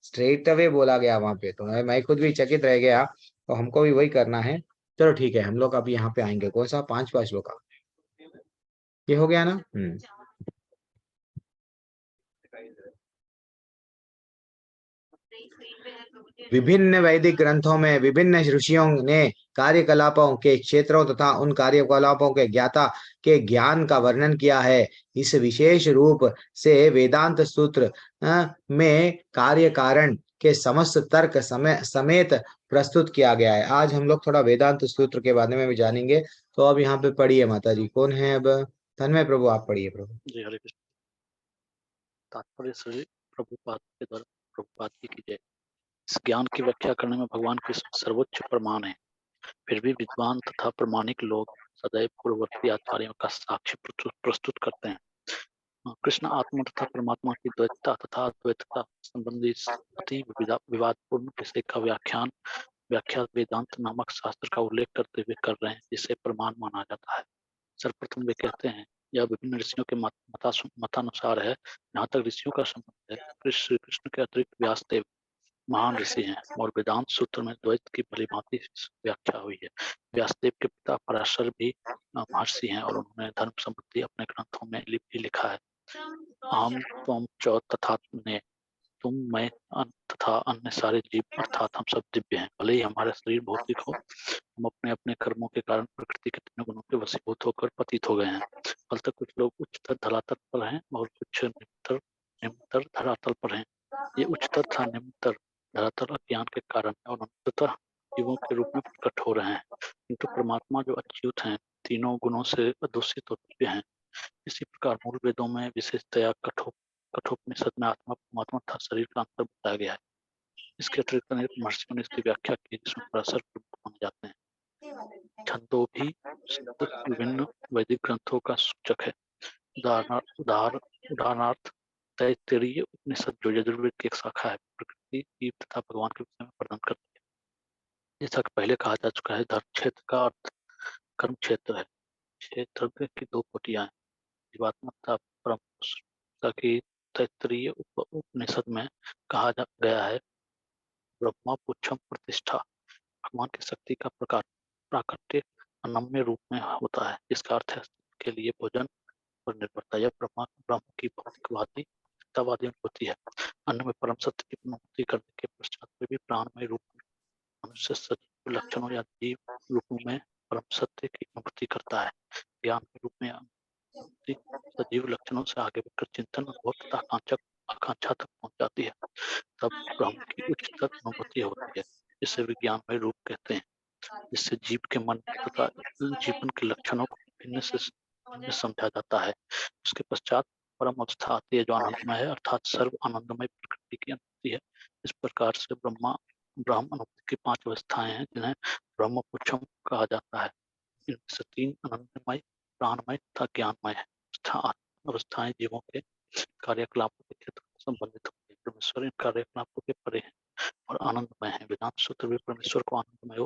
स्ट्रेट अवे बोला गया वहां पे, तो मैं खुद भी चकित रह गया। तो हमको भी वही करना है। चलो ठीक है, हम लोग अभी यहाँ पे आएंगे। कौन सा 5वां श्लोक का ये हो गया ना। विभिन्न वैदिक ग्रंथों में विभिन्न ऋषियों ने कार्यकलापों के क्षेत्रों तथा उन कार्यकलापों के ज्ञाता के ज्ञान का वर्णन किया है। इस विशेष रूप से वेदांत सूत्र में कार्य कारण के समस्त तर्क समेत प्रस्तुत किया गया है। आज हम लोग थोड़ा वेदांत सूत्र के बारे में भी जानेंगे। तो अब यहाँ पे पढ़िए माता जी, कौन है अब? तन्मय प्रभु, आप पढ़िए प्रभु। जी हरे कृष्ण। तात्पर्य श्री प्रभुपाद के द्वारा प्रभुपाद की जय। इस ज्ञान की व्याख्या करने में भगवान कृष्ण सर्वोच्च प्रमाण है। फिर भी विद्वान तथा प्रमाणिक लोग सदैव पूर्ववर्ती आचार्यों का साक्ष्य प्रस्तुत करते हैं। कृष्ण आत्मा तथा परमात्मा की द्वैतता तथा अद्वैतता संबंधी अति विवादपूर्ण विषय का व्याख्या वेदांत नामक शास्त्र का उल्लेख करते हुए कर रहे हैं, जिसे प्रमाण माना जाता है। सर्वप्रथम वे कहते हैं यह विभिन्न ऋषियों के मतानुसार है। जहाँ तक ऋषियों का संबंध है, श्री कृष्ण के अतिरिक्त व्यासदेव महान ऋषि हैं और वेदांत सूत्र में द्वैत की भलीभांति व्याख्या हुई है। व्यासदेव के पिता पराशर भी महर्षि हैं और उन्होंने धर्म संबंधी अपने ग्रंथों में भी लिखा है। आम त्वम च तथा ने, तुम मैं तथा अन्य सारे जीव अर्थात हम सब दिव्य हैं। भले ही हमारा शरीर भौतिक हो, हम अपने अपने कर्मों के कारण प्रकृति के तीनों गुणों के वशीभूत होकर पतित हो गए हैं। फलतः कुछ लोग उच्चतर धरातल पर हैं और कुछ निम्नतर धरातल पर हैं। ये उच्चतर तथा निम्नतर धरातल अज्ञान के कारण और अंततः जीवों के रूप में प्रकट हो रहे हैं, किंतु परमात्मा जो अच्युत हैं, तीनों गुणों से अदूषित और दिव्य हैं। इसी प्रकार मूल वेदों में विशेषतया कठोपनिषद में आत्मा परमात्मा तथा शरीर का अंतर बताया गया है। इसके अतिरिक्त अनेक महर्षियों ने इसकी व्याख्या की, जिसमें पराशर प्रमुख माने जाते हैं। छंदो भी शब्द विभिन्न वैदिक ग्रंथों का सूचक है। उदाहरणार्थ तैत्तिरीय उपनिषद, जो यजुर्वेद की एक शाखा है, प्रकृति जीव तथा भगवान के विषय में वर्णन करती है। जैसा कि पहले कहा जा चुका है, धर्म क्षेत्र का अर्थ कर्म क्षेत्र है। क्षेत्र की दो कोटियां हैं, जीवात्मा तथा परम पुरुष। की तैत्तिरीय उपनिषद में कहा गया है, ब्रह्मा पुच्छम प्रतिष्ठा, भगवान की शक्ति का प्राकट्य अनम्य रूप में होता है, जिसका अर्थ है के लिए भोजन पर निर्भरता। यह ब्रह्म की भौतिकवादी सत्तावादी अनुभूति है। अन्न में परम सत्य की अनुभूति करने के पश्चात भी प्राणमय रूप में मनुष्य सजीव लक्षणों या जीव रूपों में परम सत्य की अनुभूति करता है। ज्ञान के रूप में सजीव लक्षणों से आगे बढ़कर चिंतन, अनुभव तथा आकांक्षा तक पहुंच जाती है। तब ब्रह्म की उच्चतर अनुभूति होती है, जिसे विज्ञानमय रूप कहते हैं, जिससे जीव के मन तथा जीवन के लक्षणों को भिन्न समझा जाता है। उसके पश्चात परम अवस्था आती है, जो आनंदमय है, अर्थात सर्व आनंदमय प्रकृति की अनुभूति है। इस प्रकार से ब्रह्म अनुभूति की 5 अवस्थाएं हैं, जिन्हें ब्रह्म पुच्छम कहा जाता है। इनमें से 3 आनंदमय, प्राणमय तथा ज्ञानमय है। अवस्थाएं जीवों के कार्यकलापों के क्षेत्र से संबंधित होती है। परमेश्वर इन कार्यकलापों के परे है और आनंदमय है। वेदांत सूत्र भी परमेश्वर को आनंदमय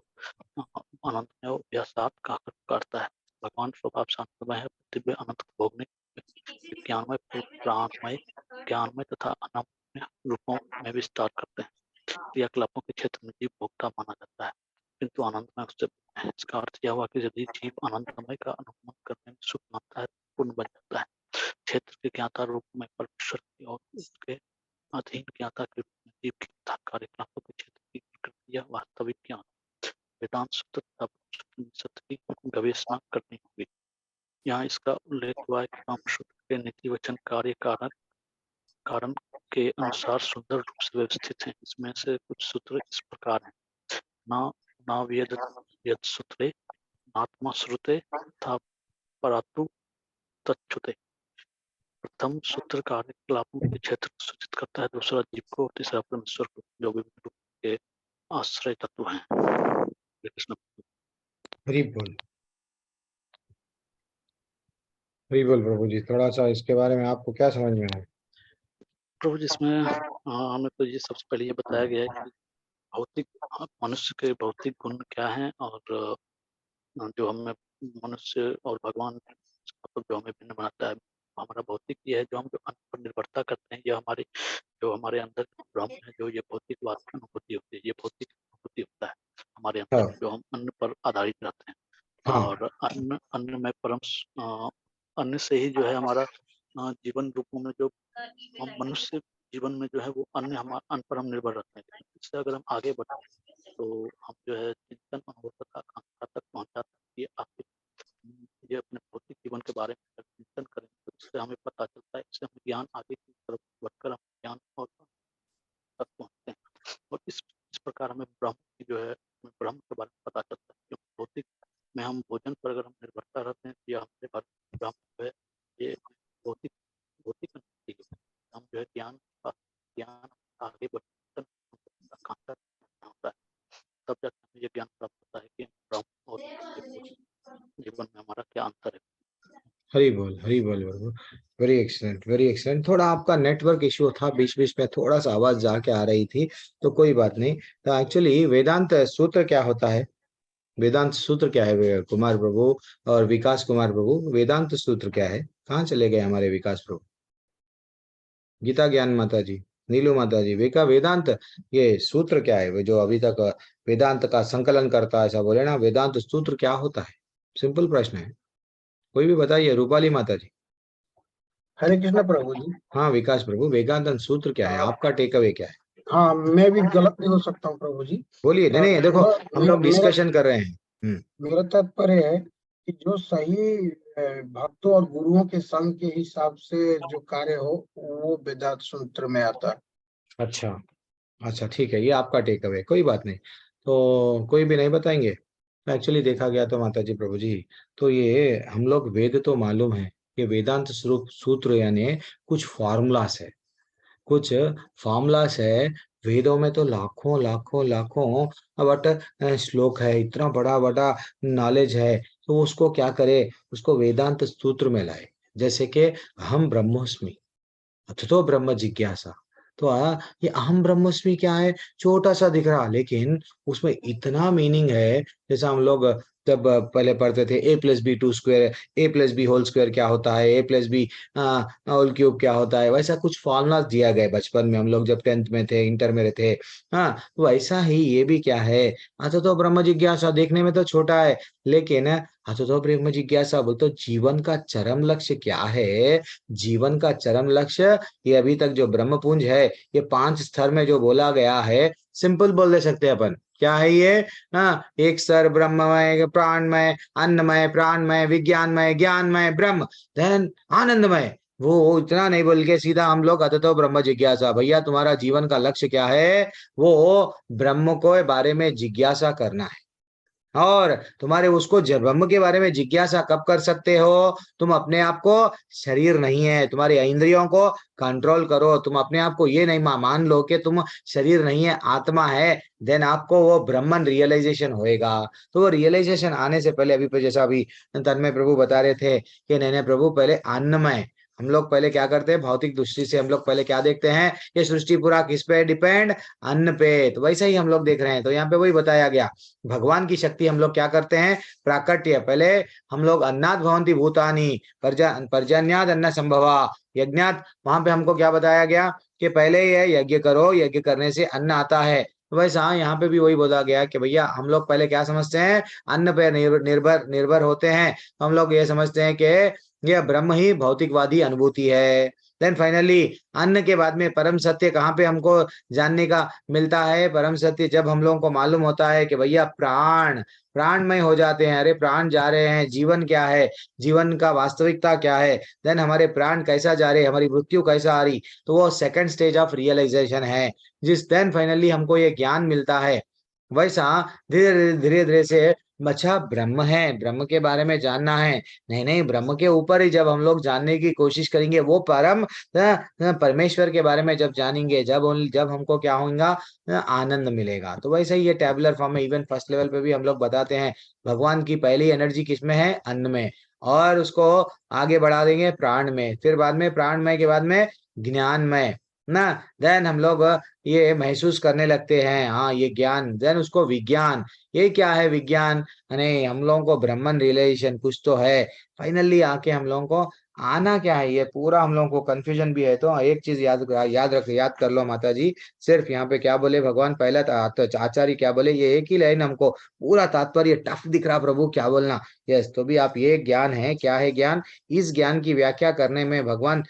व्यासात कहता है। भगवान स्वभाव से आनंदमय है, दिव्य अनंत को भोगने ज्ञानमय, प्राणमय, ज्ञानमय तथा अनंतमय रूपों में विस्तार करते हैं। क्रियाकलापों के क्षेत्र में जीव भोक्ता माना जाता है, किंतु आनंदमय उससे भिन्न है। इसका अर्थ यह हुआ कि यदि जीव आनंदमय का अनुगमन करने में सुख मानता है, पूर्ण बन जाता है। क्षेत्र के ज्ञाता रूप में परमेश्वर की और उसके अधीन ज्ञाता के रूप में जीव के कार्यकलापों के क्षेत्र की प्रकृति वास्तविक ज्ञान। वेदांत सूत्र सत्य की गवेषणा करनी होगी। यहाँ इसका उल्लेख हुआ है कि कामसूत्र के नीति वचन कार्य कारण के अनुसार सुंदर रूप से व्यवस्थित हैं। इसमें से कुछ सूत्र इस प्रकार हैं। ना वेद सूत्रे, नात्मा श्रुते तथा परातु तच्छुते। प्रथम सूत्र कार्यकलापों के क्षेत्र को सूचित करता है, दूसरा जीव को और तीसरा परमेश्वर को, जो विभिन्न रूप के आश्रय तत्व हैं। कृष्ण हरि बोल, हरि बोल प्रभु जी। थोड़ा सा इसके बारे में आपको क्या समझ में आया? प्रभु, जिसमें हमें तो ये सबसे पहले ये बताया गया है कि भौतिक मनुष्य के भौतिक गुण क्या हैं और जो हमें मनुष्य और भगवान जो हमें भिन्न बनाता है, हमारा भौतिक ये है जो हम जो अन्न पर निर्भरता करते हैं, ये हमारे जो हमारे अंदर ब्रह्म है, जो ये भौतिकवाद की अनुभूति होती है, ये भौतिक अनुभूति होता है हमारे अंदर, हाँ जो हम अन्न पर आधारित रहते हैं। हाँ और अन्न अन्न में अन्न से ही जो है हमारा जीवन रूपों में जो हम मनुष्य जीवन में जो है वो अन्न पर हम निर्भर रहते हैं। इससे अगर हम आगे बढ़े तो हम जो है चिंतन, अनुभव तथा आकांक्षा तक पहुंचा सकती है। आखिर ये अपने भौतिक जीवन के बारे में अगर चिंतन करें तो इससे हमें पता चलता है, इससे हमें ज्ञान आगे की तरफ बढ़कर हम ज्ञान और तक पहुंचते हैं। और इस प्रकार हमें ब्रह्म की जो है हमें ब्रह्म के बारे में पता चलता है। क्योंकि भौतिक में हम भोजन पर अगर हम निर्भरता रहते हैं तो या हमारे बारे में ब्रह्म जो है ये भौतिक भौतिक अनुभूति है। हम जो है ज्ञान आगे बढ़कर आकांक्षा होता है, तब जाकर हमें ये ज्ञान प्राप्त होता है कि ब्रह्म और ये भौतिक जीवन में हमारा क्या अंतर है। हरी बोल प्रभु। Very excellent, very excellent. थोड़ा आपका नेटवर्क इश्यू था, बीच बीच में थोड़ा सा आवाज जाके आ रही थी, तो कोई बात नहीं। तो एक्चुअली वेदांत सूत्र क्या होता है? वेदांत सूत्र क्या है कुमार प्रभु और विकास कुमार प्रभु? वेदांत सूत्र क्या है? कहाँ चले गए हमारे विकास प्रभु? गीता ज्ञान माता जी, नीलू माता जी, वेदांत ये सूत्र क्या है? वो जो अभी तक वेदांत का संकलन करता है, ऐसा बोले ना, वेदांत सूत्र क्या होता है? सिंपल प्रश्न है, कोई भी बताइए। रूपाली माता जी। हरे कृष्ण प्रभु जी। हाँ विकास प्रभु, वेदांत सूत्र क्या है? आपका टेक अवे क्या है? हाँ, मैं भी गलत भी हो सकता हूँ प्रभु जी। बोलिए। नहीं नहीं, देखो हम लोग मेरा डिस्कशन कर रहे हैं। मेरा तात्पर्य है कि जो सही भक्तों और गुरुओं के संग के हिसाब से जो कार्य हो वो वेदांत सूत्र में आता है। अच्छा अच्छा, ठीक है, ये आपका टेक अवे, कोई बात नहीं। तो कोई भी नहीं बताएंगे? एक्चुअली देखा गया तो माता जी प्रभु जी, तो ये हम लोग वेद तो मालूम है कि वेदांत स्वरूप सूत्र यानी कुछ फॉर्मूलास है, कुछ फॉर्मूलास है। वेदों में तो लाखों लाखों लाखों बट श्लोक है, इतना बड़ा बड़ा नॉलेज है, तो उसको क्या करे? उसको वेदांत सूत्र में लाए। जैसे कि हम ब्रह्मोस्मि, अथतो ब्रह्म जिज्ञासा। तो ये अहम ब्रह्मस्मि क्या है? छोटा सा दिख रहा, लेकिन उसमें इतना मीनिंग है। जैसा हम लोग जब पहले पढ़ते थे a+b² a+b होल स्क्वायर क्या होता है, a+b होल क्यूब क्या होता है, वैसा कुछ फॉर्मूला दिया गया बचपन में हम लोग जब 10th में थे, इंटर में थे। हाँ, तो वैसा ही ये भी क्या है? अच्छा, तो ब्रह्म जिज्ञासा देखने में तो छोटा है, लेकिन अच्छा, तो ब्रह्म जिज्ञासा बोल तो जीवन का चरम लक्ष्य क्या है? जीवन का चरम लक्ष्य ये अभी तक जो ब्रह्मपुंज है, ये 5 स्तर में जो बोला गया है, सिंपल बोल दे सकते हैं अपन। क्या है ये? हाँ, एक स्तर ब्रह्ममय, प्राणमय, अन्नमय, प्राणमय, विज्ञानमय, ज्ञानमय, ब्रह्म, देन आनंदमय। वो इतना नहीं बोल के सीधा हम लोग अततो ब्रह्म जिज्ञासा। भैया तुम्हारा जीवन का लक्ष्य क्या है? वो ब्रह्म को बारे में जिज्ञासा करना है। और तुम्हारे उसको ब्रह्म के बारे में जिज्ञासा कब कर सकते हो? तुम अपने आप को शरीर नहीं है, तुम्हारी इंद्रियों को कंट्रोल करो, तुम अपने आप को ये नहीं मान लो कि तुम शरीर नहीं है, आत्मा है, देन आपको वो ब्रह्मन रियलाइजेशन होएगा। तो वो रियलाइजेशन आने से पहले अभी जैसा अभी तन्मय प्रभु बता रहे थे कि नहीं नहीं प्रभु, पहले अन्नमय। हम लोग पहले क्या करते हैं? भौतिक दृष्टि से हम लोग पहले क्या देखते हैं? ये सृष्टि पूरा किस पे डिपेंड? अन्न पे। तो वैसा ही हम लोग देख रहे हैं। तो यहाँ पे वही बताया गया, भगवान की शक्ति हम लोग क्या करते हैं? प्राकट्य। पहले हम लोग अन्नात् भवन्ति भूतानि पर्जन्यात् अन्न संभवा यज्ञात्। वहां पे हमको क्या बताया गया कि पहले ये यज्ञ करो, यज्ञ करने से अन्न आता है। तो वैसा यहाँ पे भी वही बोला गया कि भैया हम लोग पहले क्या समझते हैं? अन्न पे निर्भर निर्भर होते हैं। तो हम लोग ये समझते हैं कि यह ब्रह्म ही भौतिकवादी अनुभूति है। देन फाइनली अन्न के बाद में परम सत्य कहाँ पे हमको जानने का मिलता है? परम सत्य जब हम लोगों को मालूम होता है कि भैया प्राणमय हो जाते हैं। अरे प्राण जा रहे हैं, जीवन क्या है, जीवन का वास्तविकता क्या है, देन हमारे प्राण कैसा जा रहे, हमारी मृत्यु कैसा आ रही, तो वो सेकंड स्टेज ऑफ रियलाइजेशन है, जिस देन फाइनली हमको ये ज्ञान मिलता है। वैसा धीरे धीरे धीरे से अच्छा ब्रह्म है, ब्रह्म के बारे में जानना है। नहीं नहीं, ब्रह्म के ऊपर ही जब हम लोग जानने की कोशिश करेंगे, वो परम परमेश्वर के बारे में जब जानेंगे, जब हमको क्या होगा? आनंद मिलेगा। तो वैसे ही ये टैबुलर फॉर्म में इवन फर्स्ट लेवल पे भी हम लोग बताते हैं भगवान की पहली एनर्जी किसमें है? अन्न में। और उसको आगे बढ़ा देंगे प्राण में, फिर बाद में प्राणमय के बाद में ज्ञानमय ना, देन हम लोग ये महसूस करने लगते हैं, हाँ ये ज्ञान, देन उसको विज्ञान। ये क्या है विज्ञान? नहीं, हम लोगों को ब्रह्मन रियलाइजेशन कुछ तो है। फाइनली आके हम लोगों को आना क्या है, ये पूरा हम लोगों को कंफ्यूजन भी है। तो एक चीज याद कर लो माता जी, सिर्फ यहाँ पे क्या बोले भगवान, पहला आचार्य क्या बोले, ये एक ही लाइन हमको पूरा तात्पर्य टफ दिख रहा, प्रभु क्या बोलना। यस, तो भी आप, ये ज्ञान है, क्या है ज्ञान, इस ज्ञान की व्याख्या करने में भगवान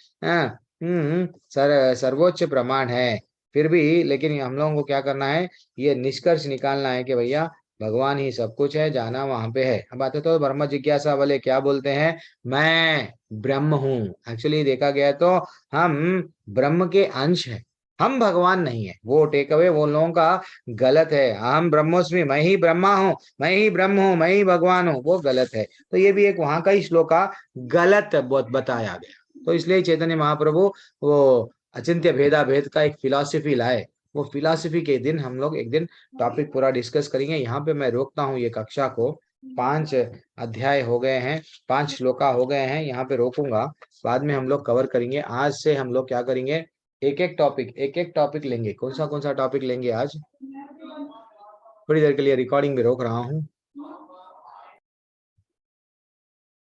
सर्वोच्च प्रमाण है। फिर भी लेकिन हम लोगों को क्या करना है, ये निष्कर्ष निकालना है कि भैया भगवान ही सब कुछ है, जाना वहां पे है। अब आते तो ब्रह्म जिज्ञासा वाले क्या बोलते हैं, मैं ब्रह्म हूँ। एक्चुअली देखा गया तो हम ब्रह्म के अंश हैं, हम भगवान नहीं है। वो टेक अवे वो लोगों का गलत है। हम ब्रह्मोस्मि, मैं ही ब्रह्मा हूँ, मैं ही ब्रह्म हूँ, मैं ही भगवान हूँ, वो गलत है। तो ये भी एक वहां का ही श्लोक का गलत बहुत बताया गया। तो इसलिए चैतन्य महाप्रभु वो अचिंत्य भेदा भेद का एक फिलॉसफी लाए। वो फिलॉसफी के दिन हम लोग एक दिन टॉपिक पूरा डिस्कस करेंगे। यहाँ पे मैं रोकता हूँ ये कक्षा को, 5 अध्याय हो गए हैं, 5 श्लोका हो गए हैं, यहाँ पे रोकूंगा, बाद में हम लोग कवर करेंगे। आज से हम लोग क्या करेंगे, एक एक टॉपिक लेंगे। कौन सा टॉपिक लेंगे आज, थोड़ी देर के लिए रिकॉर्डिंग में रोक रहा हूँ।